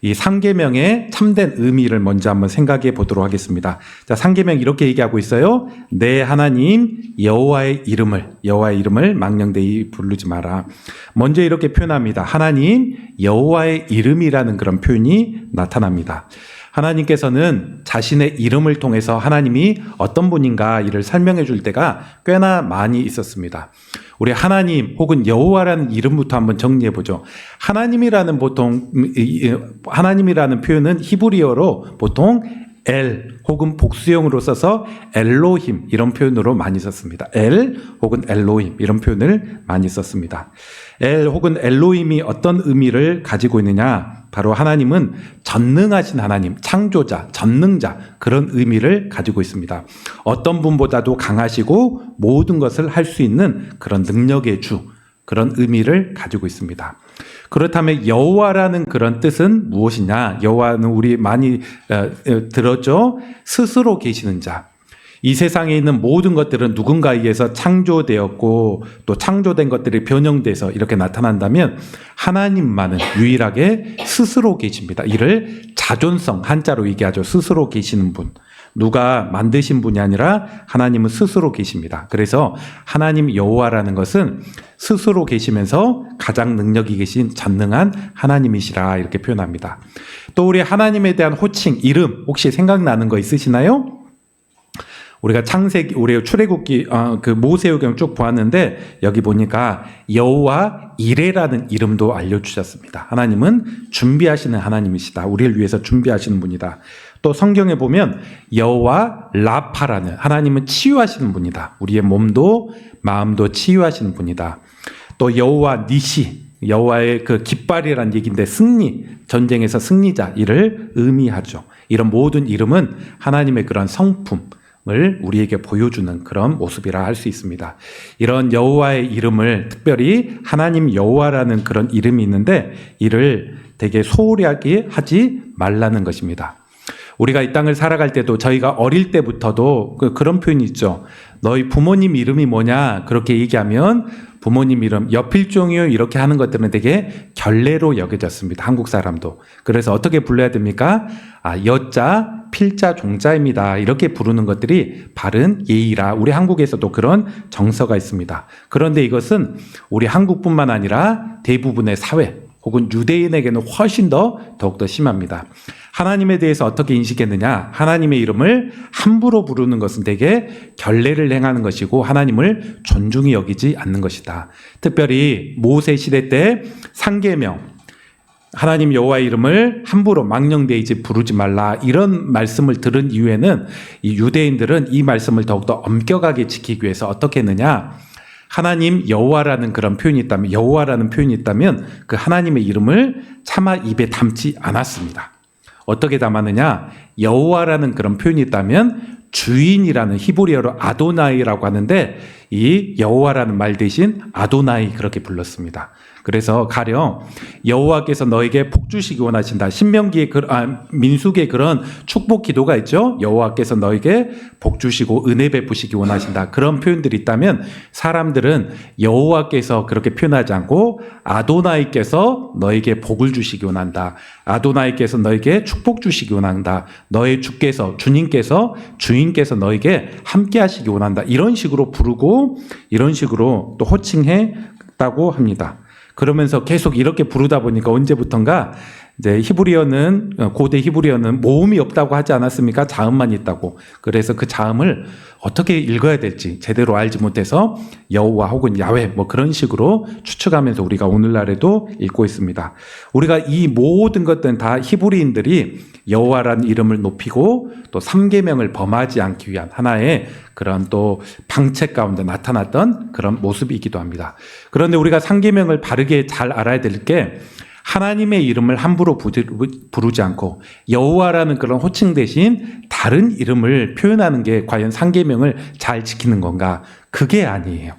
이 상계명의 참된 의미를 먼저 한번 생각해 보도록 하겠습니다. 자, 상계명 이렇게 얘기하고 있어요. 내 하나님 여호와의 이름을 망령되이 부르지 마라. 먼저 이렇게 표현합니다. 하나님 여호와의 이름이라는 그런 표현이 나타납니다. 하나님께서는 자신의 이름을 통해서 하나님이 어떤 분인가 이를 설명해 줄 때가 꽤나 많이 있었습니다. 우리 하나님 혹은 여호와라는 이름부터 한번 정리해 보죠. 하나님이라는 표현은 히브리어로 보통 엘 혹은 복수형으로 써서 엘로힘 이런 표현으로 많이 썼습니다. 엘 혹은 엘로힘 이런 표현을 많이 썼습니다. 엘 혹은 엘로힘이 어떤 의미를 가지고 있느냐? 바로 하나님은 전능하신 하나님, 창조자, 전능자 그런 의미를 가지고 있습니다. 어떤 분보다도 강하시고 모든 것을 할 수 있는 그런 능력의 주, 그런 의미를 가지고 있습니다. 그렇다면 여호와라는 그런 뜻은 무엇이냐? 여호와는 우리 많이 들었죠? 스스로 계시는 자. 이 세상에 있는 모든 것들은 누군가에 의해서 창조되었고 또 창조된 것들이 변형돼서 이렇게 나타난다면 하나님만은 유일하게 스스로 계십니다. 이를 자존성, 한자로 얘기하죠. 스스로 계시는 분. 누가 만드신 분이 아니라 하나님은 스스로 계십니다. 그래서 하나님 여호와라는 것은 스스로 계시면서 가장 능력이 계신 전능한 하나님이시라 이렇게 표현합니다. 또 우리 하나님에 대한 호칭, 이름 혹시 생각나는 거 있으시나요? 우리가 우리 출애굽기 그 모세오경 쭉 보았는데 여기 보니까 여호와 이레라는 이름도 알려주셨습니다. 하나님은 준비하시는 하나님이시다. 우리를 위해서 준비하시는 분이다. 또 성경에 보면 여호와 라파라는 하나님은 치유하시는 분이다. 우리의 몸도 마음도 치유하시는 분이다. 또 여호와 니시, 여호와의 그 깃발이라는 얘기인데 승리, 전쟁에서 승리자 이를 의미하죠. 이런 모든 이름은 하나님의 그런 성품을 우리에게 보여주는 그런 모습이라 할 수 있습니다. 이런 여호와의 이름을 특별히 하나님 여호와라는 그런 이름이 있는데 이를 되게 소홀히 하지 말라는 것입니다. 우리가 이 땅을 살아갈 때도 저희가 어릴 때부터도 그런 표현이 있죠. 너희 부모님 이름이 뭐냐? 그렇게 얘기하면 부모님 이름, 여필종이요 이렇게 하는 것들은 되게 결례로 여겨졌습니다. 한국 사람도. 그래서 어떻게 불러야 됩니까? 여자, 필자, 종자입니다. 이렇게 부르는 것들이 바른 예의라. 우리 한국에서도 그런 정서가 있습니다. 그런데 이것은 우리 한국뿐만 아니라 대부분의 사회 혹은 유대인에게는 훨씬 더욱더 심합니다. 하나님에 대해서 어떻게 인식했느냐? 하나님의 이름을 함부로 부르는 것은 되게 결례를 행하는 것이고 하나님을 존중히 여기지 않는 것이다. 특별히 모세 시대 때 상계명, 하나님 여호와의 이름을 함부로 망령되이 부르지 말라 이런 말씀을 들은 이후에는 이 유대인들은 이 말씀을 더욱더 엄격하게 지키기 위해서 어떻게 했느냐, 하나님 여호와라는 그런 표현이 있다면, 여호와라는 표현이 있다면 그 하나님의 이름을 차마 입에 담지 않았습니다. 어떻게 담았느냐, 여호와라는 그런 표현이 있다면 주인이라는 히브리어로 아도나이라고 하는데 이 여호와라는 말 대신 아도나이 그렇게 불렀습니다. 그래서 가령 여호와께서 너에게 복 주시기 원하신다. 신명기의 민수기의 그런 축복 기도가 있죠. 여호와께서 너에게 복 주시고 은혜 베푸시기 원하신다. 그런 표현들이 있다면 사람들은 여호와께서 그렇게 표현하지 않고 아도나이께서 너에게 복을 주시기 원한다. 아도나이께서 너에게 축복 주시기 원한다. 너의 주께서, 주인께서 너에게 함께 하시기 원한다. 이런 식으로 부르고 이런 식으로 또 호칭했다고 합니다. 그러면서 계속 이렇게 부르다 보니까 언제부턴가 이제 히브리어는, 고대 히브리어는 모음이 없다고 하지 않았습니까? 자음만 있다고. 그래서 그 자음을 어떻게 읽어야 될지 제대로 알지 못해서 여호와 혹은 야훼 뭐 그런 식으로 추측하면서 우리가 오늘날에도 읽고 있습니다. 우리가 이 모든 것들은 다 히브리인들이 여호와라는 이름을 높이고 또 3계명을 범하지 않기 위한 하나의 그런 또 방책 가운데 나타났던 그런 모습이기도 합니다. 그런데 우리가 3계명을 바르게 잘 알아야 될 게, 하나님의 이름을 함부로 부르지 않고 여호와라는 그런 호칭 대신 다른 이름을 표현하는 게 과연 3계명을 잘 지키는 건가? 그게 아니에요.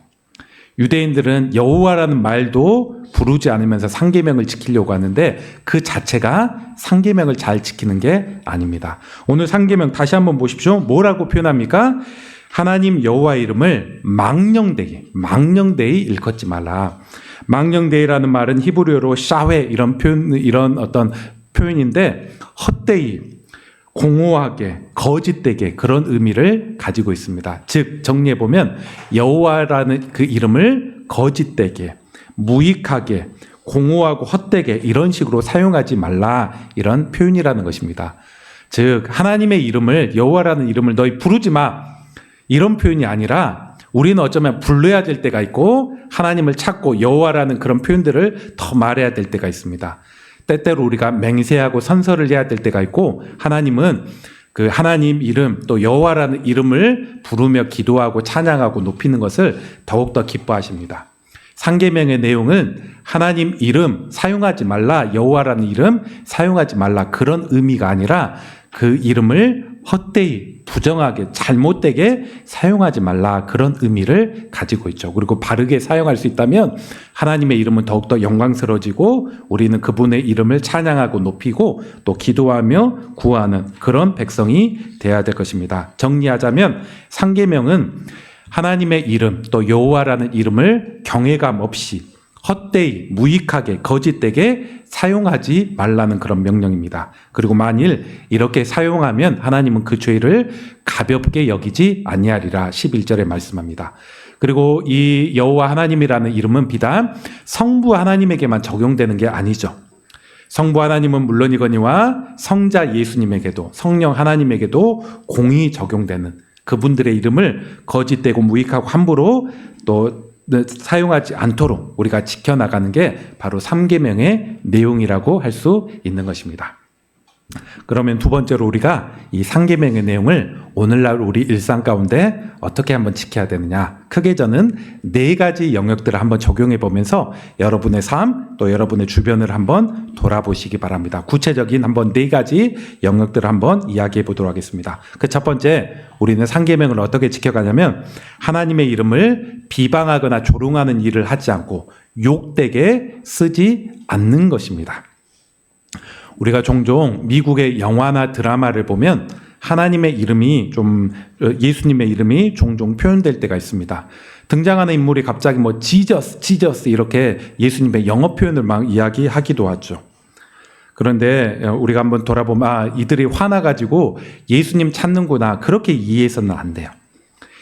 유대인들은 여호와라는 말도 부르지 않으면서 3계명을 지키려고 하는데 그 자체가 3계명을 잘 지키는 게 아닙니다. 오늘 3계명 다시 한번 보십시오. 뭐라고 표현합니까? 하나님 여호와의 이름을 망령되이 일컫지 말라. 망령되이라는 말은 히브리어로 샤훼 이런 어떤 표현인데 헛되이, 공허하게, 거짓되게 그런 의미를 가지고 있습니다. 즉 정리해 보면 여호와라는 그 이름을 거짓되게, 무익하게, 공허하고 헛되게 이런 식으로 사용하지 말라 이런 표현이라는 것입니다. 즉 하나님의 이름을, 여호와라는 이름을 너희 부르지 마 이런 표현이 아니라 우리는 어쩌면 불러야 될 때가 있고 하나님을 찾고 여호와라는 그런 표현들을 더 말해야 될 때가 있습니다. 때때로 우리가 맹세하고 선서를 해야 될 때가 있고 하나님은 그 하나님 이름 또 여호와라는 이름을 부르며 기도하고 찬양하고 높이는 것을 더욱더 기뻐하십니다. 3계명의 내용은 하나님 이름 사용하지 말라, 여호와라는 이름 사용하지 말라 그런 의미가 아니라 그 이름을 헛되이, 부정하게, 잘못되게 사용하지 말라 그런 의미를 가지고 있죠. 그리고 바르게 사용할 수 있다면 하나님의 이름은 더욱더 영광스러워지고 우리는 그분의 이름을 찬양하고 높이고 또 기도하며 구하는 그런 백성이 되어야 될 것입니다. 정리하자면 3계명은 하나님의 이름 또 여호와라는 이름을 경외감 없이 헛되이, 무익하게, 거짓되게 사용하지 말라는 그런 명령입니다. 그리고 만일 이렇게 사용하면 하나님은 그 죄를 가볍게 여기지 아니하리라 11절에 말씀합니다. 그리고 이 여호와 하나님이라는 이름은 비단 성부 하나님에게만 적용되는 게 아니죠. 성부 하나님은 물론이거니와 성자 예수님에게도, 성령 하나님에게도 공히 적용되는 그분들의 이름을 거짓되고 무익하고 함부로 또 사용하지 않도록 우리가 지켜나가는 게 바로 3계명의 내용이라고 할 수 있는 것입니다. 그러면 두 번째로 우리가 이 3계명의 내용을 오늘날 우리 일상 가운데 어떻게 한번 지켜야 되느냐. 크게 저는 4가지 영역들을 한번 적용해 보면서 여러분의 삶 또 여러분의 주변을 한번 돌아보시기 바랍니다. 구체적인 한번 4가지 영역들을 한번 이야기해 보도록 하겠습니다. 그 첫 번째, 우리는 3계명을 어떻게 지켜가냐면 하나님의 이름을 비방하거나 조롱하는 일을 하지 않고 욕되게 쓰지 않는 것입니다. 우리가 종종 미국의 영화나 드라마를 보면 하나님의 이름이 예수님의 이름이 종종 표현될 때가 있습니다. 등장하는 인물이 갑자기 뭐 지저스 이렇게 예수님의 영어 표현을 막 이야기하기도 하죠. 그런데 우리가 한번 돌아보면 이들이 화나가지고 예수님 찾는구나 그렇게 이해해서는 안 돼요.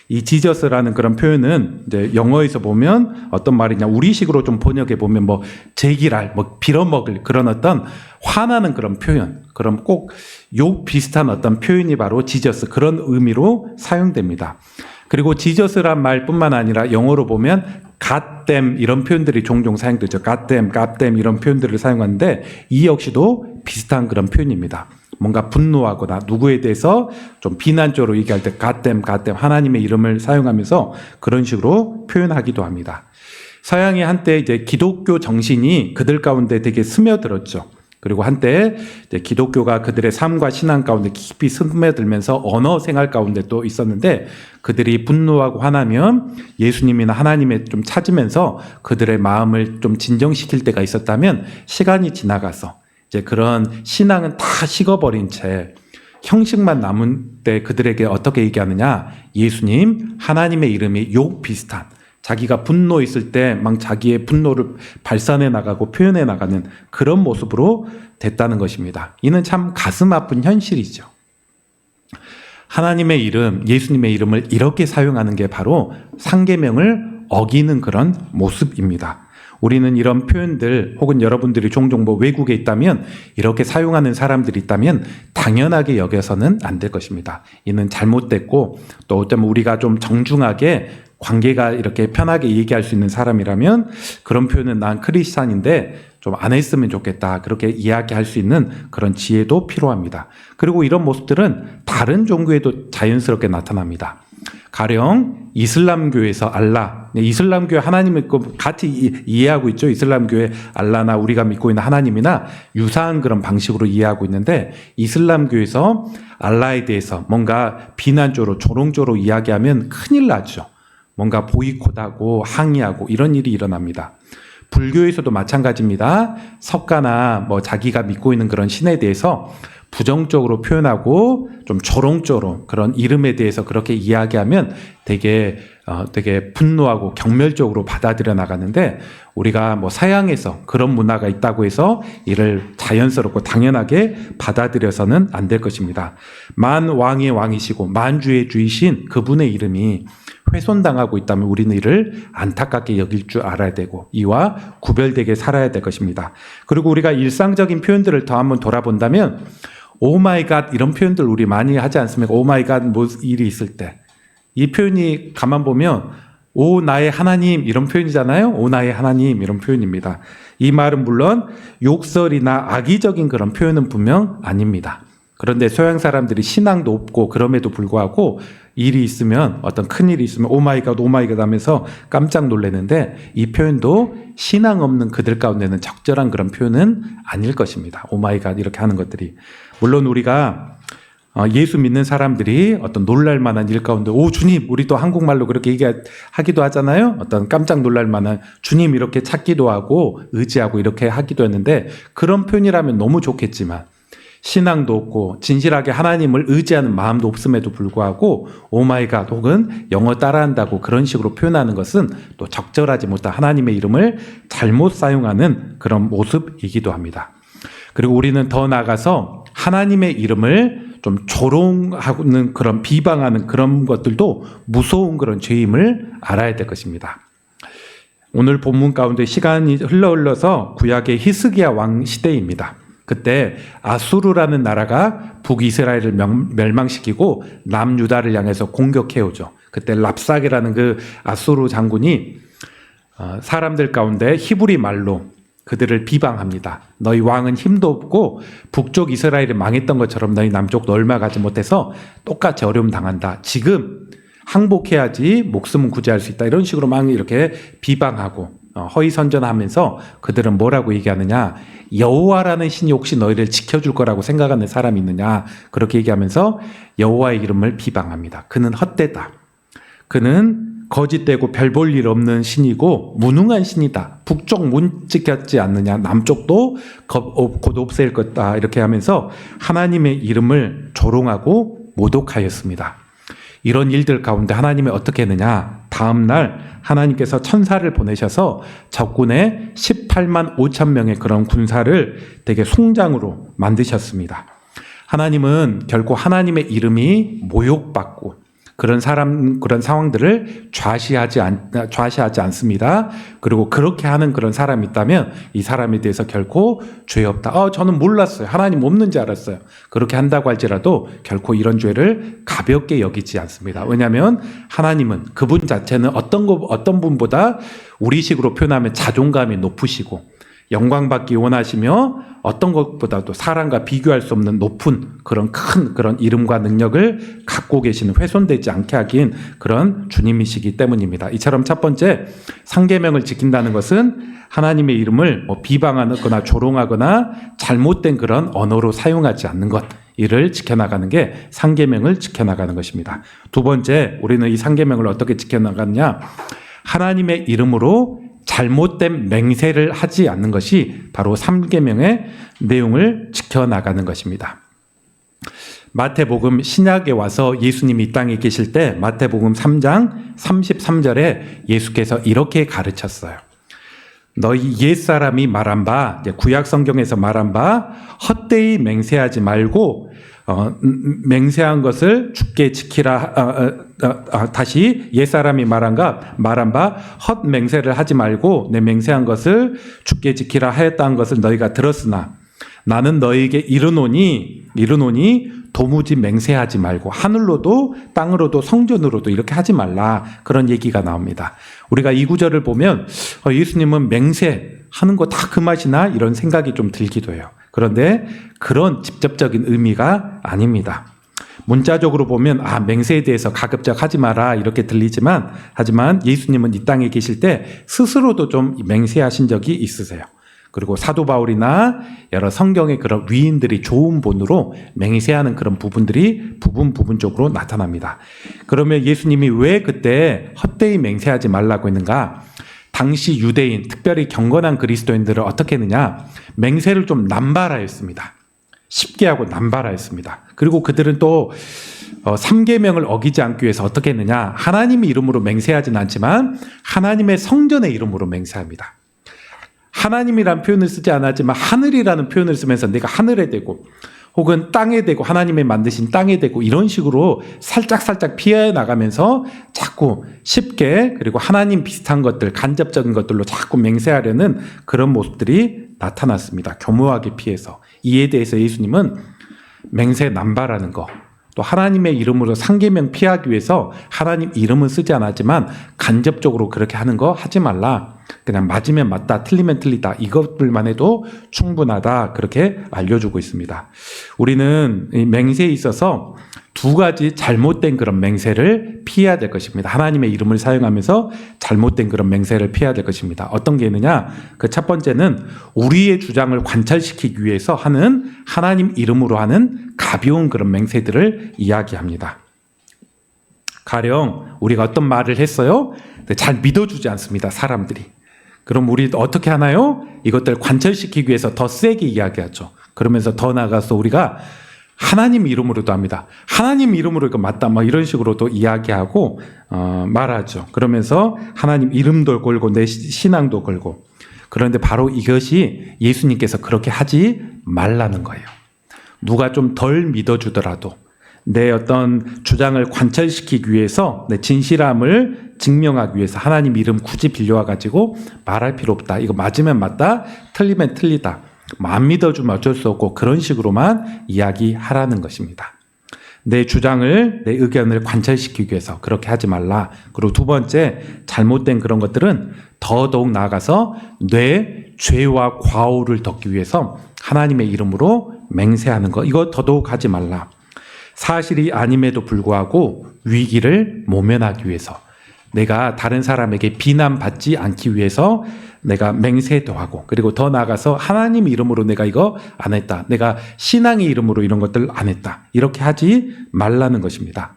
이 지저스라는 그런 표현은 이제 영어에서 보면 어떤 말이냐, 우리식으로 좀 번역해 보면 뭐 제기랄, 뭐 빌어먹을 그런 어떤 화나는 그런 표현, 그럼 꼭 욕 비슷한 어떤 표현이 바로 지저스 그런 의미로 사용됩니다. 그리고 지저스란 말뿐만 아니라 영어로 보면 갓댐 이런 표현들이 종종 사용되죠. 갓댐, 갓댐 이런 표현들을 사용하는데 이 역시도 비슷한 그런 표현입니다. 뭔가 분노하거나 누구에 대해서 좀 비난적으로 얘기할 때 갓댐, 갓댐 하나님의 이름을 사용하면서 그런 식으로 표현하기도 합니다. 서양이 한때 이제 기독교 정신이 그들 가운데 되게 스며들었죠. 그리고 한때 이제 기독교가 그들의 삶과 신앙 가운데 깊이 스며들면서 언어 생활 가운데 또 있었는데 그들이 분노하고 화나면 예수님이나 하나님에 좀 찾으면서 그들의 마음을 좀 진정시킬 때가 있었다면 시간이 지나가서 이제 그런 신앙은 다 식어버린 채 형식만 남은 때 그들에게 어떻게 얘기하느냐? 예수님, 하나님의 이름이 욕 비슷한 자기가 분노 있을 때 막 자기의 분노를 발산해 나가고 표현해 나가는 그런 모습으로 됐다는 것입니다. 이는 참 가슴 아픈 현실이죠. 하나님의 이름, 예수님의 이름을 이렇게 사용하는 게 바로 상계명을 어기는 그런 모습입니다. 우리는 이런 표현들 혹은 여러분들이 종종 뭐 외국에 있다면 이렇게 사용하는 사람들이 있다면 당연하게 여겨서는 안 될 것입니다. 이는 잘못됐고 또 어쩌면 우리가 좀 정중하게 관계가 이렇게 편하게 얘기할 수 있는 사람이라면 그런 표현은 난 크리스찬인데 좀 안 했으면 좋겠다. 그렇게 이야기할 수 있는 그런 지혜도 필요합니다. 그리고 이런 모습들은 다른 종교에도 자연스럽게 나타납니다. 가령 이슬람교에서 알라, 이슬람교의 하나님을 같이 이해하고 있죠. 이슬람교의 알라나 우리가 믿고 있는 하나님이나 유사한 그런 방식으로 이해하고 있는데 이슬람교에서 알라에 대해서 뭔가 비난적으로 조롱적으로 이야기하면 큰일 나죠. 뭔가 보이콧하고 항의하고 이런 일이 일어납니다. 불교에서도 마찬가지입니다. 석가나 뭐 자기가 믿고 있는 그런 신에 대해서 부정적으로 표현하고 좀 조롱적으로 그런 이름에 대해서 그렇게 이야기하면 되게 분노하고 경멸적으로 받아들여 나가는데 우리가 뭐 서양에서 그런 문화가 있다고 해서 이를 자연스럽고 당연하게 받아들여서는 안 될 것입니다. 만 왕의 왕이시고 만주의 주이신 그분의 이름이 훼손당하고 있다면 우리는 이를 안타깝게 여길 줄 알아야 되고 이와 구별되게 살아야 될 것입니다. 그리고 우리가 일상적인 표현들을 더 한번 돌아본다면 오 마이 갓 이런 표현들 우리 많이 하지 않습니까? 오 마이 갓 뭐 일이 있을 때 이 표현이 가만 보면 오 나의 하나님 이런 표현이잖아요. 오 나의 하나님 이런 표현입니다. 이 말은 물론 욕설이나 악의적인 그런 표현은 분명 아닙니다. 그런데 서양 사람들이 신앙도 없고 그럼에도 불구하고 일이 있으면 어떤 큰일이 있으면 오마이갓 오마이갓 하면서 깜짝 놀라는데 이 표현도 신앙 없는 그들 가운데는 적절한 그런 표현은 아닐 것입니다. 오마이갓 이렇게 하는 것들이. 물론 우리가 예수 믿는 사람들이 어떤 놀랄 만한 일 가운데 오 주님 우리 또 한국말로 그렇게 얘기하기도 하잖아요. 어떤 깜짝 놀랄 만한 주님 이렇게 찾기도 하고 의지하고 이렇게 하기도 했는데 그런 표현이라면 너무 좋겠지만 신앙도 없고 진실하게 하나님을 의지하는 마음도 없음에도 불구하고 오마이갓 혹은 영어 따라한다고 그런 식으로 표현하는 것은 또 적절하지 못한 하나님의 이름을 잘못 사용하는 그런 모습이기도 합니다. 그리고 우리는 더 나아가서 하나님의 이름을 좀 조롱하는 그런 비방하는 그런 것들도 무서운 그런 죄임을 알아야 될 것입니다. 오늘 본문 가운데 시간이 흘러서 구약의 히스기야 왕 시대입니다. 그때 아수르라는 나라가 북이스라엘을 멸망시키고 남유다를 향해서 공격해오죠. 그때 랍사게라는 그 아수르 장군이 사람들 가운데 히브리 말로 그들을 비방합니다. 너희 왕은 힘도 없고 북쪽 이스라엘이 망했던 것처럼 너희 남쪽도 얼마 가지 못해서 똑같이 어려움 당한다. 지금 항복해야지 목숨은 구제할 수 있다. 이런 식으로 막 이렇게 비방하고 허위선전하면서 그들은 뭐라고 얘기하느냐. 여호와라는 신이 혹시 너희를 지켜줄 거라고 생각하는 사람이 있느냐. 그렇게 얘기하면서 여호와의 이름을 비방합니다. 그는 헛되다. 그는 거짓되고 별 볼 일 없는 신이고 무능한 신이다. 북쪽 문 지켰지 않느냐. 남쪽도 곧 없앨 것다. 이렇게 하면서 하나님의 이름을 조롱하고 모독하였습니다. 이런 일들 가운데 하나님이 어떻게 했느냐. 다음 날 하나님께서 천사를 보내셔서 적군의 18만 5천 명의 그런 군사를 되게 송장으로 만드셨습니다. 하나님은 결코 하나님의 이름이 모욕받고 그런 상황들을 좌시하지 않습니다. 그리고 그렇게 하는 그런 사람이 있다면 이 사람에 대해서 결코 죄 없다. 저는 몰랐어요. 하나님 없는지 알았어요. 그렇게 한다고 할지라도 결코 이런 죄를 가볍게 여기지 않습니다. 왜냐하면 하나님은 그분 자체는 어떤 분보다 우리식으로 표현하면 자존감이 높으시고 영광받기 원하시며 어떤 것보다도 사람과 비교할 수 없는 높은 그런 큰 그런 이름과 능력을 갖고 계시는 훼손되지 않게 하긴 그런 주님이시기 때문입니다. 이처럼 첫 번째 상계명을 지킨다는 것은 하나님의 이름을 비방하거나 조롱하거나 잘못된 그런 언어로 사용하지 않는 것, 이를 지켜나가는 게 상계명을 지켜나가는 것입니다. 두 번째, 우리는 이 상계명을 어떻게 지켜나가느냐? 하나님의 이름으로 잘못된 맹세를 하지 않는 것이 바로 3계명의 내용을 지켜나가는 것입니다. 마태복음 신약에 와서 예수님이 이 땅에 계실 때 마태복음 3장 33절에 예수께서 이렇게 가르쳤어요. 너희 옛사람이 말한 바, 구약 성경에서 말한 바 헛되이 맹세하지 말고 맹세한 것을 주께 지키라. 다시 옛사람이 말한 바 헛맹세를 하지 말고 내 맹세한 것을 주께 지키라 하였다는 것을 너희가 들었으나 나는 너희에게 이르노니 도무지 맹세하지 말고 하늘로도 땅으로도 성전으로도 이렇게 하지 말라, 그런 얘기가 나옵니다. 우리가 이 구절을 보면 예수님은 맹세하는 거 다 그 맛이나 이런 생각이 좀 들기도 해요. 그런데 그런 직접적인 의미가 아닙니다. 문자적으로 보면 맹세에 대해서 가급적 하지 마라 이렇게 들리지만, 하지만 예수님은 이 땅에 계실 때 스스로도 좀 맹세하신 적이 있으세요. 그리고 사도 바울이나 여러 성경의 그런 위인들이 좋은 본으로 맹세하는 그런 부분들이 부분적으로 나타납니다. 그러면 예수님이 왜 그때 헛되이 맹세하지 말라고 했는가? 당시 유대인, 특별히 경건한 그리스도인들을 어떻게 했느냐? 맹세를 좀 남발하였습니다. 쉽게 하고 남발하였습니다. 그리고 그들은 또 3계명을 어기지 않기 위해서 어떻게 했느냐? 하나님의 이름으로 맹세하지는 않지만 하나님의 성전의 이름으로 맹세합니다. 하나님이라는 표현을 쓰지 않았지만 하늘이라는 표현을 쓰면서 내가 하늘에 대고 혹은 땅에 대고 하나님의 만드신 땅에 대고 이런 식으로 살짝 피해 나가면서 자꾸 쉽게, 그리고 하나님 비슷한 것들, 간접적인 것들로 자꾸 맹세하려는 그런 모습들이 나타났습니다. 교묘하게 피해서. 이에 대해서 예수님은 맹세 남발하는 거, 또 하나님의 이름으로 3계명 피하기 위해서 하나님 이름은 쓰지 않았지만 간접적으로 그렇게 하는 거 하지 말라. 그냥 맞으면 맞다, 틀리면 틀리다, 이것들만 해도 충분하다, 그렇게 알려주고 있습니다. 우리는 이 맹세에 있어서 두 가지 잘못된 그런 맹세를 피해야 될 것입니다. 하나님의 이름을 사용하면서 잘못된 그런 맹세를 피해야 될 것입니다. 어떤 게 있느냐? 그 첫 번째는 우리의 주장을 관철시키기 위해서 하는 하나님 이름으로 하는 가벼운 그런 맹세들을 이야기합니다. 가령 우리가 어떤 말을 했어요? 잘 믿어주지 않습니다, 사람들이. 그럼 우리 어떻게 하나요? 이것들 관철시키기 위해서 더 세게 이야기하죠. 그러면서 더 나아가서 우리가 하나님 이름으로도 합니다. 하나님 이름으로 이거 맞다, 이런 식으로도 이야기하고 말하죠. 그러면서 하나님 이름도 걸고 내 신앙도 걸고. 그런데 바로 이것이 예수님께서 그렇게 하지 말라는 거예요. 누가 좀 덜 믿어주더라도 내 어떤 주장을 관철시키기 위해서 내 진실함을 증명하기 위해서 하나님 이름 굳이 빌려와가지고 말할 필요 없다. 이거 맞으면 맞다, 틀리면 틀리다. 안 믿어주면 어쩔 수 없고 그런 식으로만 이야기하라는 것입니다. 내 주장을, 내 의견을 관철시키기 위해서 그렇게 하지 말라. 그리고 두 번째, 잘못된 그런 것들은 더더욱 나아가서 내 죄와 과오를 덮기 위해서 하나님의 이름으로 맹세하는 것, 이거 더더욱 하지 말라. 사실이 아님에도 불구하고 위기를 모면하기 위해서, 내가 다른 사람에게 비난받지 않기 위해서 내가 맹세도 하고, 그리고 더 나아가서 하나님 이름으로 내가 이거 안 했다, 내가 신앙의 이름으로 이런 것들 안 했다, 이렇게 하지 말라는 것입니다.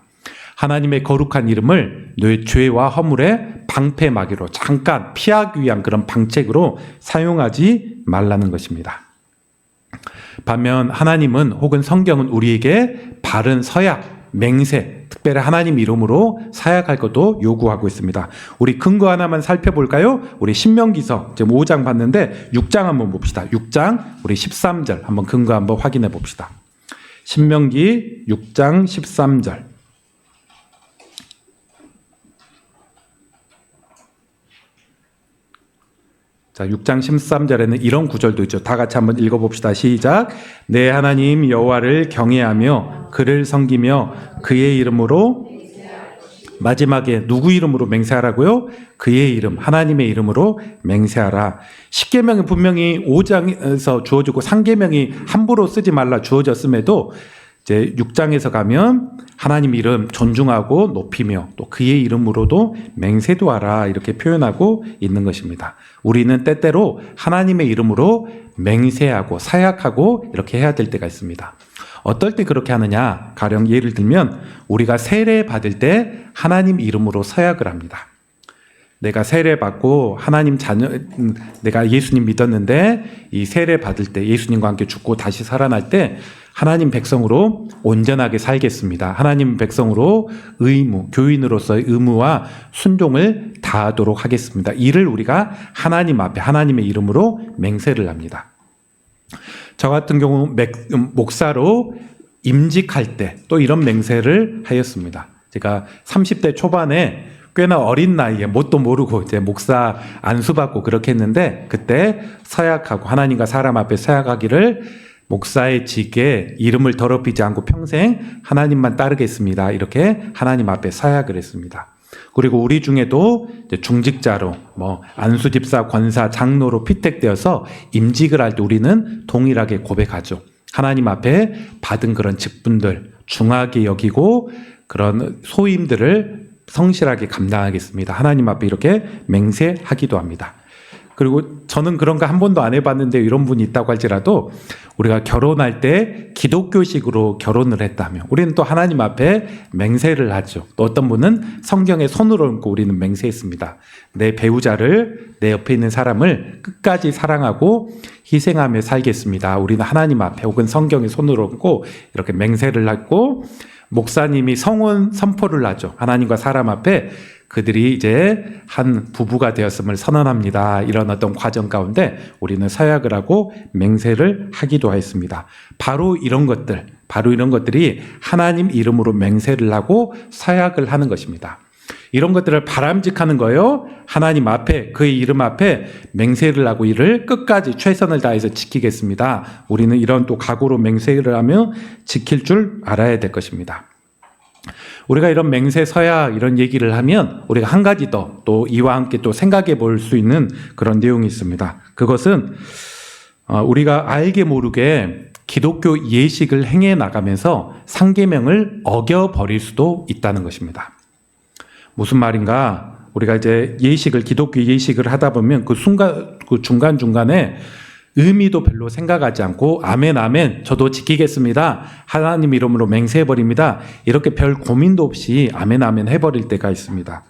하나님의 거룩한 이름을 내 죄와 허물의 방패막이로 잠깐 피하기 위한 그런 방책으로 사용하지 말라는 것입니다. 반면 하나님은 혹은 성경은 우리에게 바른 서약, 맹세, 특별히 하나님 이름으로 사약할 것도 요구하고 있습니다. 우리 근거 하나만 살펴볼까요? 우리 신명기서 지금 5장 봤는데 6장 한번 봅시다. 6장 우리 13절 한번 근거 한번 확인해 봅시다. 신명기 6장 13절. 자, 6장 13절에는 이런 구절도 있죠. 다 같이 한번 읽어봅시다. 시작. 내 하나님 여호와를 경외하며 그를 섬기며 그의 이름으로, 마지막에 누구 이름으로 맹세하라고요? 그의 이름, 하나님의 이름으로 맹세하라. 10계명이 분명히 5장에서 주어지고 3계명이 함부로 쓰지 말라 주어졌음에도 이제 6장에서 가면 하나님 이름 존중하고 높이며 또 그의 이름으로도 맹세도 하라 이렇게 표현하고 있는 것입니다. 우리는 때때로 하나님의 이름으로 맹세하고 사약하고 이렇게 해야 될 때가 있습니다. 어떨 때 그렇게 하느냐? 가령 예를 들면 우리가 세례 받을 때 하나님 이름으로 서약을 합니다. 내가 세례 받고 하나님 자녀, 내가 예수님 믿었는데 이 세례 받을 때 예수님과 함께 죽고 다시 살아날 때 하나님 백성으로 온전하게 살겠습니다. 하나님 백성으로 의무, 교인으로서의 의무와 순종을 다하도록 하겠습니다. 이를 우리가 하나님 앞에 하나님의 이름으로 맹세를 합니다. 저 같은 경우 목사로 임직할 때 또 이런 맹세를 하였습니다. 제가 30대 초반에 꽤나 어린 나이에 뭣도 모르고 이제 목사 안수받고 그렇게 했는데 그때 서약하고 하나님과 사람 앞에 서약하기를 목사의 직에 이름을 더럽히지 않고 평생 하나님만 따르겠습니다. 이렇게 하나님 앞에 서약을 했습니다. 그리고 우리 중에도 이제 중직자로 안수집사, 권사, 장로로 피택되어서 임직을 할 때 우리는 동일하게 고백하죠. 하나님 앞에 받은 그런 직분들 중하게 여기고 그런 소임들을 성실하게 감당하겠습니다. 하나님 앞에 이렇게 맹세하기도 합니다. 그리고 저는 그런 거 한 번도 안 해봤는데 이런 분이 있다고 할지라도 우리가 결혼할 때 기독교식으로 결혼을 했다면 우리는 또 하나님 앞에 맹세를 하죠. 또 어떤 분은 성경에 손을 얹고 우리는 맹세했습니다. 내 배우자를, 내 옆에 있는 사람을 끝까지 사랑하고 희생하며 살겠습니다. 우리는 하나님 앞에 혹은 성경에 손을 얹고 이렇게 맹세를 하고 목사님이 성혼 선포를 하죠. 하나님과 사람 앞에 그들이 이제 한 부부가 되었음을 선언합니다. 이런 어떤 과정 가운데 우리는 서약을 하고 맹세를 하기도 했습니다. 바로 이런 것들이 하나님 이름으로 맹세를 하고 서약을 하는 것입니다. 이런 것들을 바람직하는 거예요. 하나님 앞에, 그의 이름 앞에 맹세를 하고 이를 끝까지 최선을 다해서 지키겠습니다. 우리는 이런 또 각오로 맹세를 하며 지킬 줄 알아야 될 것입니다. 우리가 이런 맹세, 서약 이런 얘기를 하면 우리가 한 가지 더 또 이와 함께 또 생각해 볼 수 있는 그런 내용이 있습니다. 그것은 우리가 알게 모르게 기독교 예식을 행해 나가면서 상계명을 어겨버릴 수도 있다는 것입니다. 무슨 말인가? 우리가 이제 기독교 예식을 하다 보면 그 중간중간에 의미도 별로 생각하지 않고 아멘 아멘 저도 지키겠습니다. 하나님 이름으로 맹세해버립니다. 이렇게 별 고민도 없이 아멘 아멘 해버릴 때가 있습니다.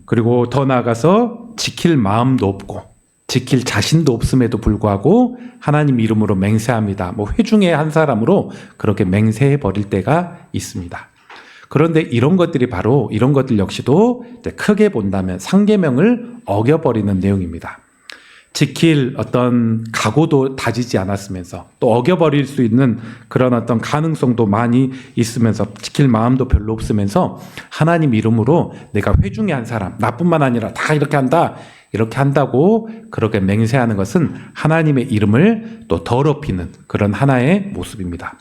그리고 더 나아가서 지킬 마음도 없고 지킬 자신도 없음에도 불구하고 하나님 이름으로 맹세합니다. 회중의 한 사람으로 그렇게 맹세해버릴 때가 있습니다. 그런데 이런 것들 역시도 크게 본다면 상계명을 어겨버리는 내용입니다. 지킬 어떤 각오도 다지지 않았으면서 또 어겨버릴 수 있는 그런 어떤 가능성도 많이 있으면서 지킬 마음도 별로 없으면서 하나님 이름으로 내가 회중의 한 사람, 나뿐만 아니라 다 이렇게 한다고 그렇게 맹세하는 것은 하나님의 이름을 또 더럽히는 그런 하나의 모습입니다.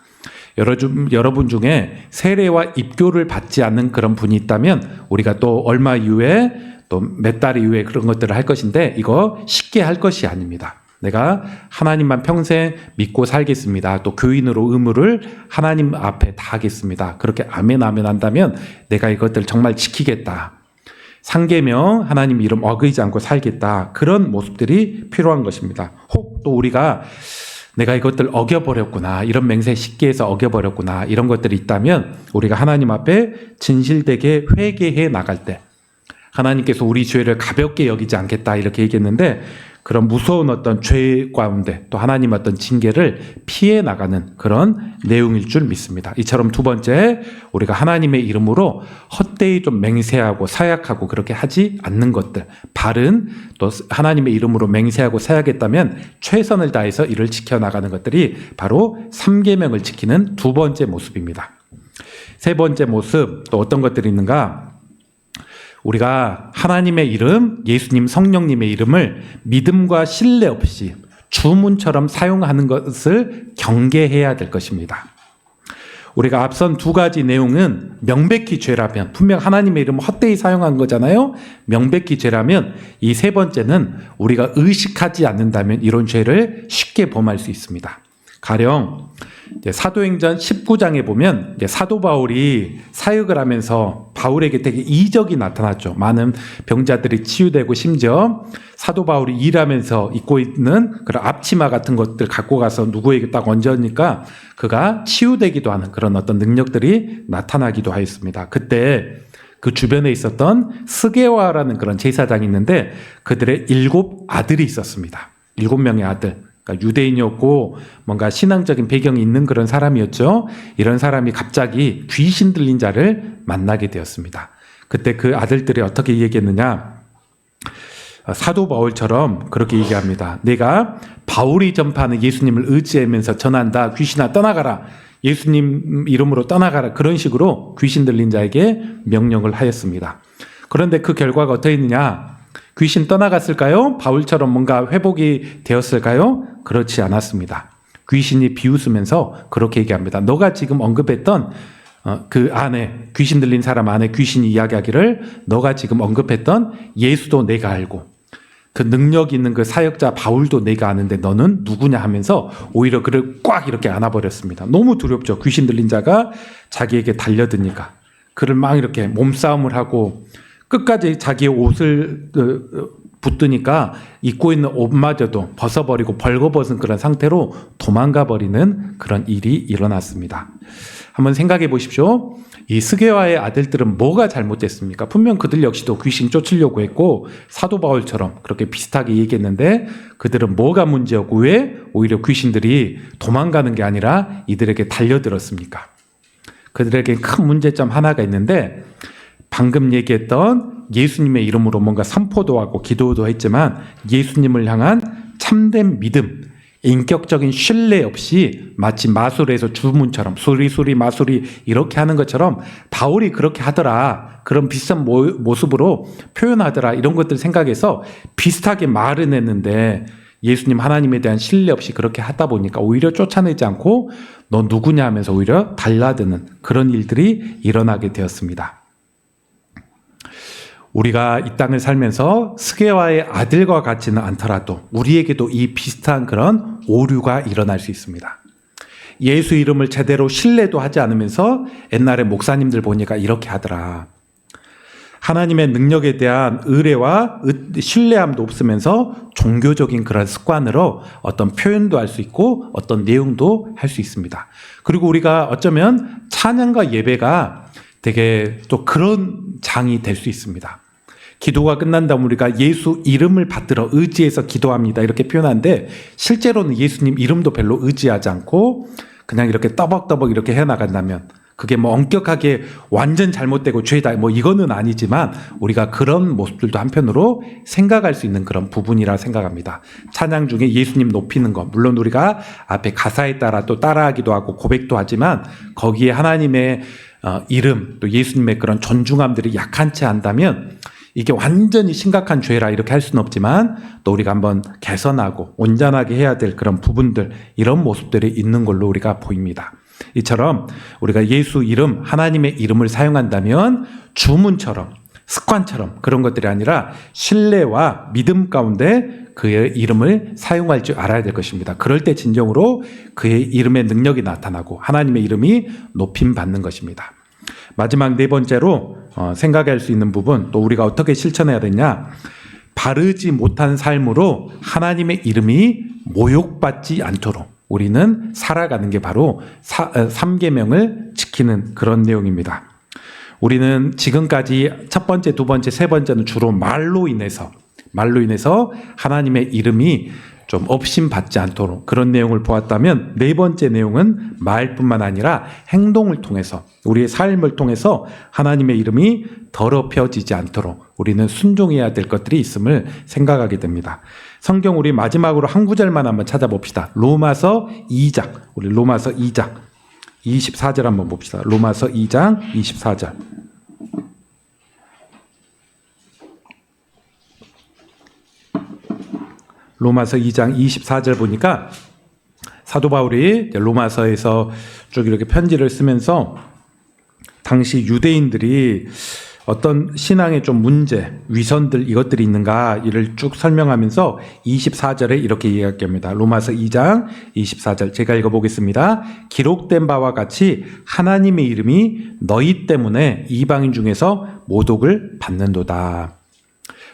여러분 중에 세례와 입교를 받지 않는 그런 분이 있다면 우리가 또 얼마 이후에 또 몇 달 이후에 그런 것들을 할 것인데 이거 쉽게 할 것이 아닙니다. 내가 하나님만 평생 믿고 살겠습니다. 또 교인으로 의무를 하나님 앞에 다하겠습니다. 그렇게 아멘 아멘 한다면 내가 이것들 정말 지키겠다. 상계명 하나님 이름 어기지 않고 살겠다. 그런 모습들이 필요한 것입니다. 혹 또 우리가 내가 이것들 어겨버렸구나. 이런 맹세 쉽게 해서 어겨버렸구나. 이런 것들이 있다면 우리가 하나님 앞에 진실되게 회개해 나갈 때 하나님께서 우리 죄를 가볍게 여기지 않겠다 이렇게 얘기했는데 그런 무서운 어떤 죄 가운데 또 하나님 어떤 징계를 피해 나가는 그런 내용일 줄 믿습니다. 이처럼 두 번째 우리가 하나님의 이름으로 헛되이 좀 맹세하고 사약하고 그렇게 하지 않는 것들 바른 또 하나님의 이름으로 맹세하고 사약했다면 최선을 다해서 이를 지켜나가는 것들이 바로 3계명을 지키는 두 번째 모습입니다. 세 번째 모습 또 어떤 것들이 있는가? 우리가 하나님의 이름, 예수님, 성령님의 이름을 믿음과 신뢰 없이 주문처럼 사용하는 것을 경계해야 될 것입니다. 우리가 앞선 두 가지 내용은 명백히 죄라면, 분명 하나님의 이름을 헛되이 사용한 거잖아요. 명백히 죄라면 이 세 번째는 우리가 의식하지 않는다면 이런 죄를 쉽게 범할 수 있습니다. 가령 이제 사도행전 19장에 보면 이제 사도 바울이 사역을 하면서 바울에게 되게 이적이 나타났죠. 많은 병자들이 치유되고 심지어 사도 바울이 일하면서 입고 있는 그런 앞치마 같은 것들 갖고 가서 누구에게 딱 얹으니까 그가 치유되기도 하는 그런 어떤 능력들이 나타나기도 하였습니다. 그때 그 주변에 있었던 스게와라는 그런 제사장이 있는데 그들의 7 아들이 있었습니다. 7명의 아들. 그러니까 유대인이었고 뭔가 신앙적인 배경이 있는 그런 사람이었죠. 이런 사람이 갑자기 귀신 들린 자를 만나게 되었습니다. 그때 그 아들들이 어떻게 얘기했느냐? 사도 바울처럼 그렇게 얘기합니다. 내가 바울이 전파하는 예수님을 의지하면서 전한다. 귀신아 떠나가라. 예수님 이름으로 떠나가라. 그런 식으로 귀신 들린 자에게 명령을 하였습니다. 그런데 그 결과가 어떠했느냐? 귀신 떠나갔을까요? 바울처럼 뭔가 회복이 되었을까요? 그렇지 않았습니다. 귀신이 비웃으면서 그렇게 얘기합니다. 너가 지금 언급했던 그 안에 귀신 들린 사람 안에 귀신이 이야기하기를 너가 지금 언급했던 예수도 내가 알고 그 능력 있는 그 사역자 바울도 내가 아는데 너는 누구냐 하면서 오히려 그를 꽉 이렇게 안아버렸습니다. 너무 두렵죠. 귀신 들린 자가 자기에게 달려드니까 그를 막 이렇게 몸싸움을 하고 끝까지 자기의 옷을 붙드니까 입고 있는 옷마저도 벗어버리고 벌거벗은 그런 상태로 도망가 버리는 그런 일이 일어났습니다. 한번 생각해 보십시오. 이 스게와의 아들들은 뭐가 잘못됐습니까? 분명 그들 역시도 귀신 쫓으려고 했고 사도 바울처럼 그렇게 비슷하게 얘기했는데 그들은 뭐가 문제였고 왜 오히려 귀신들이 도망가는 게 아니라 이들에게 달려들었습니까? 그들에게 큰 문제점 하나가 있는데 방금 얘기했던 예수님의 이름으로 뭔가 선포도 하고 기도도 했지만 예수님을 향한 참된 믿음, 인격적인 신뢰 없이 마치 마술에서 주문처럼 수리수리 마술이 이렇게 하는 것처럼 바울이 그렇게 하더라. 그런 비슷한 모습으로 표현하더라. 이런 것들 생각해서 비슷하게 말은 했는데 예수님 하나님에 대한 신뢰 없이 그렇게 하다 보니까 오히려 쫓아내지 않고 너 누구냐 하면서 오히려 달라드는 그런 일들이 일어나게 되었습니다. 우리가 이 땅을 살면서 스게와의 아들과 같지는 않더라도 우리에게도 이 비슷한 그런 오류가 일어날 수 있습니다. 예수 이름을 제대로 신뢰도 하지 않으면서 옛날에 목사님들 보니까 이렇게 하더라. 하나님의 능력에 대한 의뢰와 신뢰함도 없으면서 종교적인 그런 습관으로 어떤 표현도 할 수 있고 어떤 내용도 할 수 있습니다. 그리고 우리가 어쩌면 찬양과 예배가 되게 또 그런 장이 될 수 있습니다. 기도가 끝난 다음 우리가 예수 이름을 받들어 의지해서 기도합니다. 이렇게 표현하는데 실제로는 예수님 이름도 별로 의지하지 않고 그냥 이렇게 떠벅떠벅 이렇게 해나간다면 그게 뭐 엄격하게 완전 잘못되고 죄다 뭐 이거는 아니지만 우리가 그런 모습들도 한편으로 생각할 수 있는 그런 부분이라 생각합니다. 찬양 중에 예수님 높이는 것 물론 우리가 앞에 가사에 따라 또 따라하기도 하고 고백도 하지만 거기에 하나님의 이름 또 예수님의 그런 존중함들이 약한 채 한다면 이게 완전히 심각한 죄라 이렇게 할 수는 없지만 또 우리가 한번 개선하고 온전하게 해야 될 그런 부분들 이런 모습들이 있는 걸로 우리가 보입니다. 이처럼 우리가 예수 이름 하나님의 이름을 사용한다면 주문처럼 습관처럼 그런 것들이 아니라 신뢰와 믿음 가운데 그의 이름을 사용할 줄 알아야 될 것입니다. 그럴 때 진정으로 그의 이름의 능력이 나타나고 하나님의 이름이 높임받는 것입니다. 마지막 네 번째로 생각할 수 있는 부분 또 우리가 어떻게 실천해야 되냐 바르지 못한 삶으로 하나님의 이름이 모욕받지 않도록 우리는 살아가는 게 바로 3계명을 지키는 그런 내용입니다. 우리는 지금까지 첫 번째, 두 번째, 세 번째는 주로 말로 인해서 하나님의 이름이 좀 업신받지 않도록 그런 내용을 보았다면 네 번째 내용은 말뿐만 아니라 행동을 통해서 우리의 삶을 통해서 하나님의 이름이 더럽혀지지 않도록 우리는 순종해야 될 것들이 있음을 생각하게 됩니다. 성경 우리 마지막으로 한 구절만 한번 찾아봅시다. 로마서 2장 우리 로마서 2장 24절 한번 봅시다. 로마서 2장 24절 로마서 2장 24절 보니까 사도 바울이 로마서에서 쭉 이렇게 편지를 쓰면서 당시 유대인들이 어떤 신앙의 좀 문제, 위선들 이것들이 있는가 이를 쭉 설명하면서 24절에 이렇게 이야기합니다. 로마서 2장 24절 제가 읽어보겠습니다. 기록된 바와 같이 하나님의 이름이 너희 때문에 이방인 중에서 모독을 받는도다.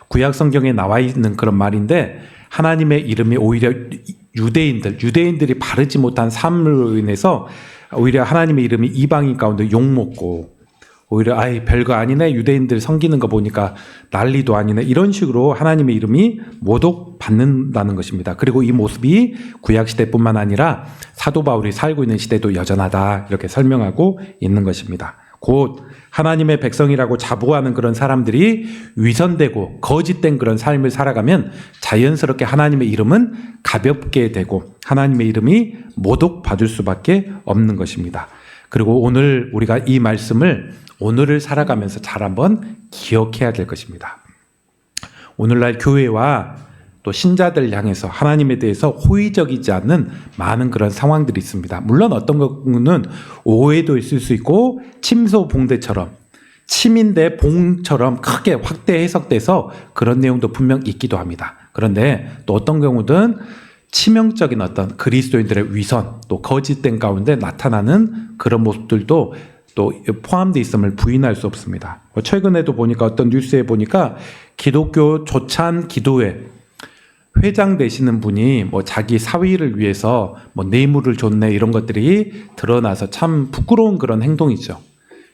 구약 성경에 나와 있는 그런 말인데 하나님의 이름이 오히려 유대인들이 바르지 못한 삶으로 인해서 오히려 하나님의 이름이 이방인 가운데 욕먹고 오히려 아이 별거 아니네 유대인들 섬기는 거 보니까 난리도 아니네 이런 식으로 하나님의 이름이 모독받는다는 것입니다. 그리고 이 모습이 구약시대뿐만 아니라 사도 바울이 살고 있는 시대도 여전하다 이렇게 설명하고 있는 것입니다. 곧 하나님의 백성이라고 자부하는 그런 사람들이 위선되고 거짓된 그런 삶을 살아가면 자연스럽게 하나님의 이름은 가볍게 되고 하나님의 이름이 모독받을 수밖에 없는 것입니다. 그리고 오늘 우리가 이 말씀을 오늘을 살아가면서 잘 한번 기억해야 될 것입니다. 오늘날 교회와 또 신자들 향해서 하나님에 대해서 호의적이지 않는 많은 그런 상황들이 있습니다. 물론 어떤 경우는 오해도 있을 수 있고 침소봉대처럼 침인데 봉처럼 크게 확대 해석돼서 그런 내용도 분명 있기도 합니다. 그런데 또 어떤 경우든 치명적인 어떤 그리스도인들의 위선 또 거짓된 가운데 나타나는 그런 모습들도 또 포함되어 있음을 부인할 수 없습니다. 최근에도 보니까 어떤 뉴스에 보니까 기독교 조찬 기도회 회장 되시는 분이 뭐 자기 사위를 위해서 뭐 뇌물을 줬네 이런 것들이 드러나서 참 부끄러운 그런 행동이죠.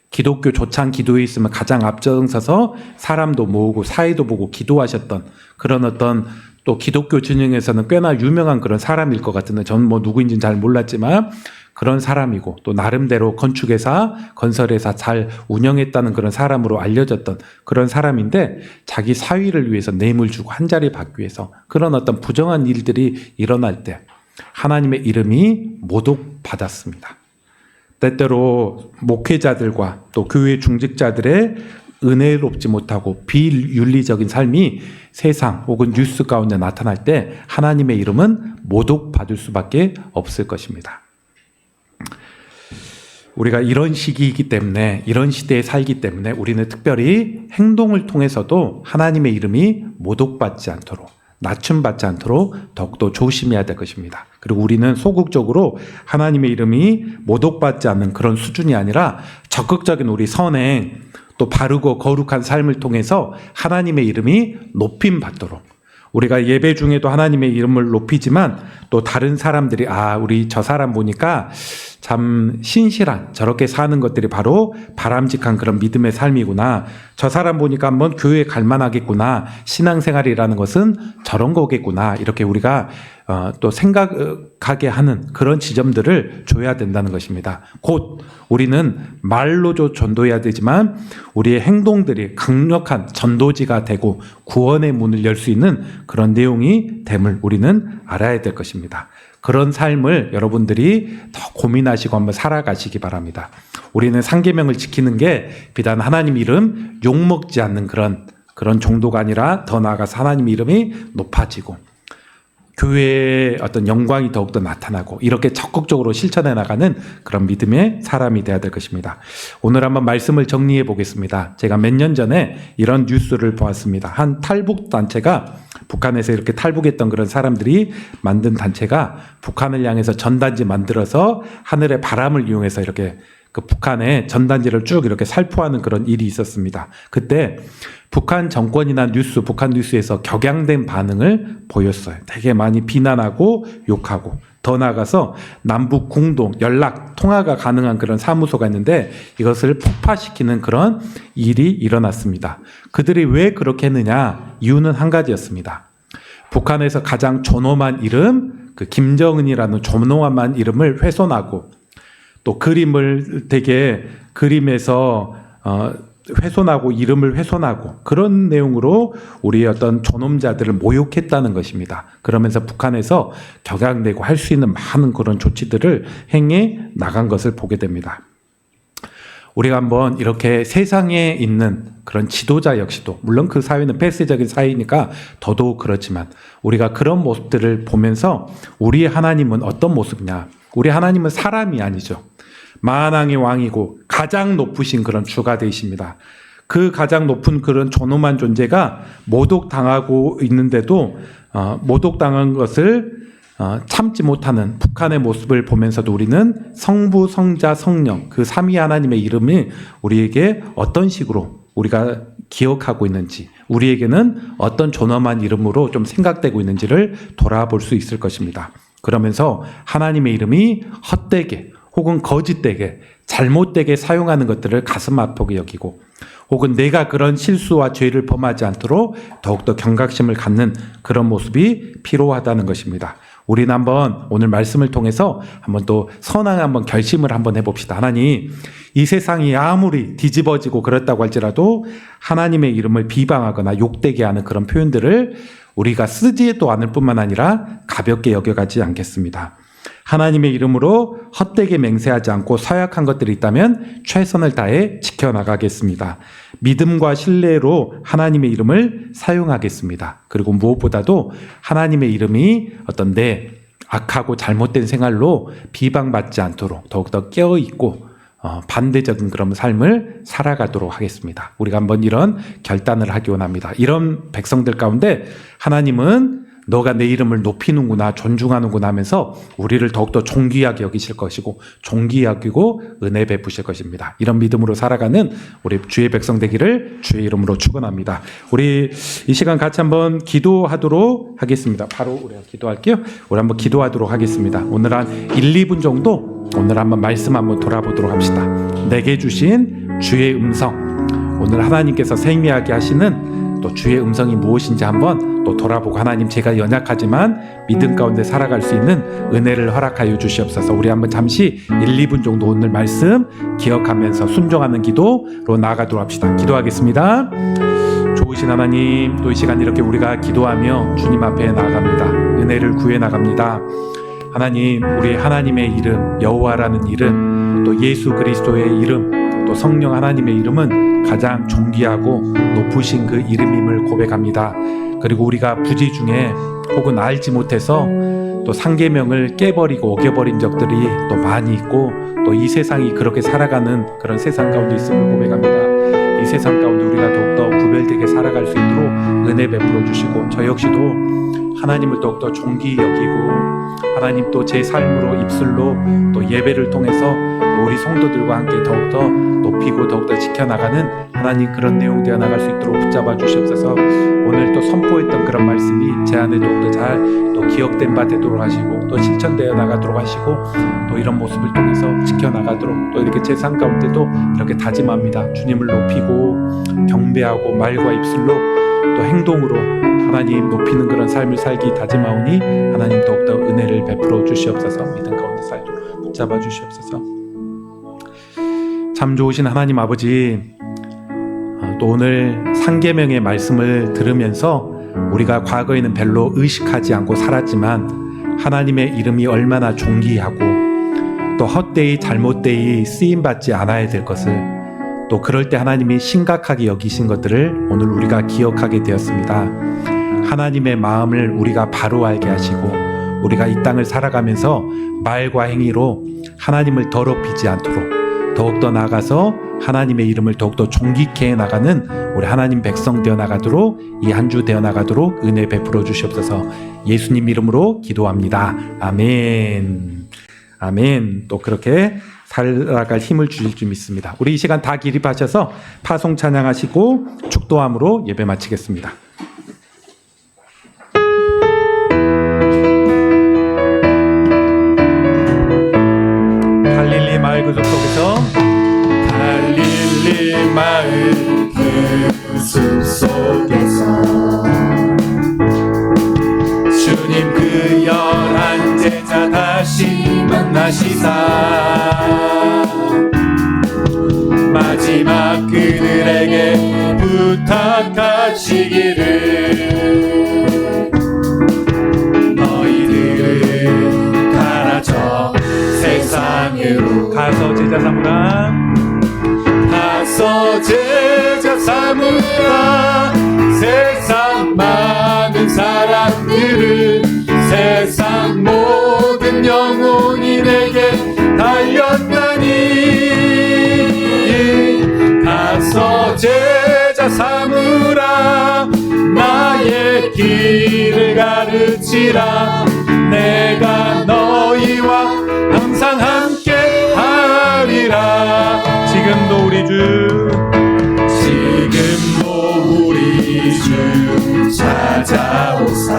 기독교 조찬 기도에 있으면 가장 앞장서서 사람도 모으고 사회도 보고 기도하셨던 그런 어떤 또 기독교 진영에서는 꽤나 유명한 그런 사람일 것 같은데 저는 뭐 누구인지는 잘 몰랐지만 그런 사람이고 또 나름대로 건축회사, 건설회사 잘 운영했다는 그런 사람으로 알려졌던 그런 사람인데 자기 사위를 위해서 뇌물 주고 한 자리 받기 위해서 그런 어떤 부정한 일들이 일어날 때 하나님의 이름이 모독받았습니다. 때때로 목회자들과 또 교회 중직자들의 은혜롭지 못하고 비윤리적인 삶이 세상 혹은 뉴스 가운데 나타날 때 하나님의 이름은 모독받을 수밖에 없을 것입니다. 우리가 이런 시기이기 때문에 이런 시대에 살기 때문에 우리는 특별히 행동을 통해서도 하나님의 이름이 모독받지 않도록 낮춤받지 않도록 더욱더 조심해야 될 것입니다. 그리고 우리는 소극적으로 하나님의 이름이 모독받지 않는 그런 수준이 아니라 적극적인 우리 선행 또 바르고 거룩한 삶을 통해서 하나님의 이름이 높임받도록 우리가 예배 중에도 하나님의 이름을 높이지만 또 다른 사람들이 우리 저 사람 보니까 참 신실한 저렇게 사는 것들이 바로 바람직한 그런 믿음의 삶이구나. 저 사람 보니까 한번 교회에 갈 만하겠구나. 신앙생활이라는 것은 저런 거겠구나. 이렇게 우리가 또 생각하게 하는 그런 지점들을 줘야 된다는 것입니다. 곧 우리는 말로도 전도해야 되지만 우리의 행동들이 강력한 전도지가 되고 구원의 문을 열 수 있는 그런 내용이 됨을 우리는 알아야 될 것입니다. 그런 삶을 여러분들이 더 고민하시고 한번 살아가시기 바랍니다. 우리는 상계명을 지키는 게 비단 하나님 이름 욕먹지 않는 그런 정도가 아니라 더 나아가서 하나님 이름이 높아지고 교회의 어떤 영광이 더욱더 나타나고 이렇게 적극적으로 실천해 나가는 그런 믿음의 사람이 되어야 될 것입니다. 오늘 한번 말씀을 정리해 보겠습니다. 제가 몇 년 전에 이런 뉴스를 보았습니다. 한 탈북 단체가 북한에서 이렇게 탈북했던 그런 사람들이 만든 단체가 북한을 향해서 전단지 만들어서 하늘의 바람을 이용해서 이렇게 그 북한의 전단지를 쭉 이렇게 살포하는 그런 일이 있었습니다. 그때 북한 정권이나 북한 뉴스에서 격양된 반응을 보였어요. 되게 많이 비난하고 욕하고 더 나아가서 남북 공동, 연락, 통화가 가능한 그런 사무소가 있는데 이것을 폭파시키는 그런 일이 일어났습니다. 그들이 왜 그렇게 했느냐? 이유는 한 가지였습니다. 북한에서 가장 존엄한 이름, 그 김정은이라는 존엄한 이름을 훼손하고 또 그림을 되게 그림에서 훼손하고 이름을 훼손하고 그런 내용으로 우리의 어떤 존엄자들을 모욕했다는 것입니다. 그러면서 북한에서 격양되고 할 수 있는 많은 그런 조치들을 행해 나간 것을 보게 됩니다. 우리가 한번 이렇게 세상에 있는 그런 지도자 역시도, 물론 그 사회는 폐쇄적인 사회이니까 더더욱 그렇지만 우리가 그런 모습들을 보면서 우리의 하나님은 어떤 모습이냐. 우리 하나님은 사람이 아니죠. 만왕의 왕이고 가장 높으신 그런 주가 되십니다. 그 가장 높은 그런 존엄한 존재가 모독당하고 있는데도 모독당한 것을 참지 못하는 북한의 모습을 보면서도 우리는 성부, 성자, 성령 그 삼위 하나님의 이름이 우리에게 어떤 식으로 우리가 기억하고 있는지, 우리에게는 어떤 존엄한 이름으로 좀 생각되고 있는지를 돌아볼 수 있을 것입니다. 그러면서 하나님의 이름이 헛되게 혹은 거짓되게 잘못되게 사용하는 것들을 가슴 아프게 여기고, 혹은 내가 그런 실수와 죄를 범하지 않도록 더욱더 경각심을 갖는 그런 모습이 필요하다는 것입니다. 우리는 한번 오늘 말씀을 통해서 한번 또 선한 한번 결심을 한번 해봅시다. 하나님, 이 세상이 아무리 뒤집어지고 그렇다고 할지라도 하나님의 이름을 비방하거나 욕되게 하는 그런 표현들을 우리가 쓰지도 않을 뿐만 아니라 가볍게 여겨가지 않겠습니다. 하나님의 이름으로 헛되게 맹세하지 않고 서약한 것들이 있다면 최선을 다해 지켜나가겠습니다. 믿음과 신뢰로 하나님의 이름을 사용하겠습니다. 그리고 무엇보다도 하나님의 이름이 어떤 내 악하고 잘못된 생활로 비방받지 않도록 더욱더 깨어있고 반대적인 그런 삶을 살아가도록 하겠습니다. 우리가 한번 이런 결단을 하기 원합니다. 이런 백성들 가운데 하나님은 너가 내 이름을 높이는구나, 존중하는구나 하면서 우리를 더욱더 존귀하게 여기실 것이고 존귀히 여기고 은혜 베푸실 것입니다. 이런 믿음으로 살아가는 우리 주의 백성 되기를 주의 이름으로 축원합니다. 우리 이 시간 같이 한번 기도하도록 하겠습니다. 바로 우리가 기도할게요. 우리 한번 기도하도록 하겠습니다. 오늘 한 1, 2분 정도 오늘 한번 말씀 한번 돌아보도록 합시다. 내게 주신 주의 음성, 오늘 하나님께서 생미하게 하시는 또 주의 음성이 무엇인지 한번 또 돌아보고, 하나님 제가 연약하지만 믿음 가운데 살아갈 수 있는 은혜를 허락하여 주시옵소서. 우리 한번 잠시 1, 2분 정도 오늘 말씀 기억하면서 순종하는 기도로 나아가도록 합시다. 기도하겠습니다. 좋으신 하나님, 또 이 시간 이렇게 우리가 기도하며 주님 앞에 나아갑니다. 은혜를 구해 나갑니다. 하나님, 우리 하나님의 이름, 여호와라는 이름, 또 예수 그리스도의 이름, 또 성령 하나님의 이름은 가장 존귀하고 높으신 그 이름임을 고백합니다. 그리고 우리가 부지 중에 혹은 알지 못해서 또 상계명을 깨버리고 어겨버린 적들이 또 많이 있고, 또 이 세상이 그렇게 살아가는 그런 세상 가운데 있음을 고백합니다. 이 세상 가운데 우리가 더욱더 구별되게 살아갈 수 있도록 은혜 베풀어 주시고, 저 역시도 하나님을 더욱더 존귀히 여기고, 하나님 또 제 삶으로 입술로 또 예배를 통해서 또 우리 성도들과 함께 더욱더 높이고 더욱더 지켜나가는 하나님 그런 내용 되어 나갈 수 있도록 붙잡아 주시옵소서. 오늘 또 선포했던 그런 말씀이 제 안에 더욱더 잘 또 기억된 바 되도록 하시고, 또 실천되어 나가도록 하시고, 또 이런 모습을 통해서 지켜나가도록, 또 이렇게 제 삶 가운데도 이렇게 다짐합니다. 주님을 높이고 경배하고 말과 입술로 또 행동으로 하나님 높이는 그런 삶을 살기 다짐하오니 하나님 더욱더 은혜를 베풀어 주시옵소서. 믿음 가운데 살도록 붙잡아 주시옵소서. 참 좋으신 하나님 아버지, 또 오늘 상계명의 말씀을 들으면서 우리가 과거에는 별로 의식하지 않고 살았지만 하나님의 이름이 얼마나 존귀하고 또 헛되이 잘못되이 쓰임받지 않아야 될 것을, 또 그럴 때 하나님이 심각하게 여기신 것들을 오늘 우리가 기억하게 되었습니다. 하나님의 마음을 우리가 바로 알게 하시고, 우리가 이 땅을 살아가면서 말과 행위로 하나님을 더럽히지 않도록 더욱더 나아가서 하나님의 이름을 더욱더 존귀케 나가는 우리 하나님 백성 되어 나가도록, 이 한 주 되어 나가도록 은혜 베풀어 주시옵소서. 예수님 이름으로 기도합니다. 아멘. 아멘. 또 그렇게 살아갈 힘을 주실 줄 믿습니다. 우리 이 시간 다 기립하셔서 파송 찬양하시고 축도함으로 예배 마치겠습니다. 갈릴리 마을 그 속에서 갈릴리 마을 그 숲속에서 주님 그 11 제자 다시 만나시사 마지막 그들에게 부탁하시기를 너희들은 가라 저 세상으로 가서 제자 삼으라 가서 제자 삼으라. 세상 많은 사람들은 세상 모든 영혼이 내게 달렸나니 가서 제자 삼으라. 나의 길을 가르치라. 내가 너희와 항상 함께 하리라. 지금도 우리 주 지금도 우리 주 찾아오사.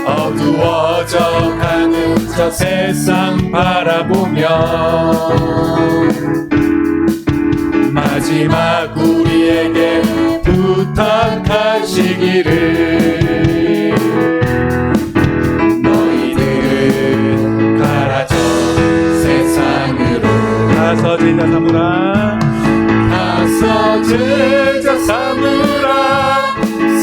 어두워져가는 저 세상 바라보며 마지막 우리에게 부탁하시기를 너희들은 가라 저 세상으로. 가서 제자 삼으라. 가서 제자 삼으라.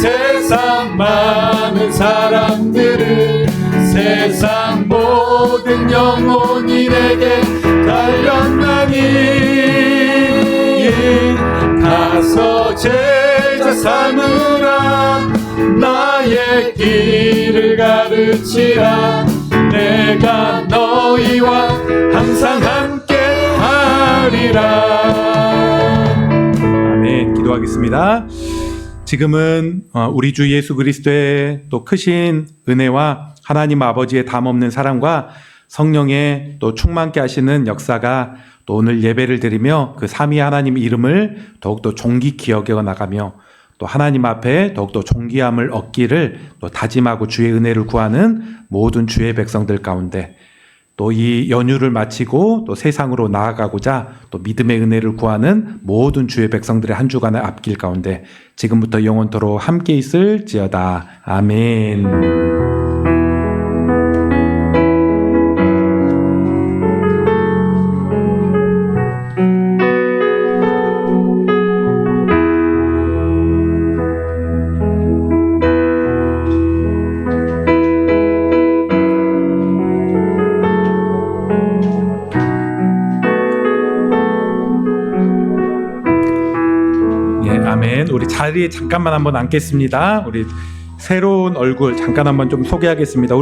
세상 많은 사람들은 세상 모든 영혼이 내게 달렸나니 가서 제자 삼으라. 나의 길을 가르치라. 내가 너희와 항상 함께 하리라. 아멘. 기도하겠습니다. 지금은 우리 주 예수 그리스도의 또 크신 은혜와 하나님 아버지의 담없는 사랑과 성령의 또 충만케 하시는 역사가 또 오늘 예배를 드리며 그 삼위 하나님 이름을 더욱더 존귀히 여겨 나가며 또 하나님 앞에 더욱더 존귀함을 얻기를 또 다짐하고 주의 은혜를 구하는 모든 주의 백성들 가운데 또 이 연휴를 마치고 또 세상으로 나아가고자 또 믿음의 은혜를 구하는 모든 주의 백성들의 한 주간의 앞길 가운데 지금부터 영원토록 함께 있을지어다. 아멘. 아멘. 우리 자리에 잠깐만 한번 앉겠습니다. 우리 새로운 얼굴 잠깐 한번 좀 소개하겠습니다. 우리가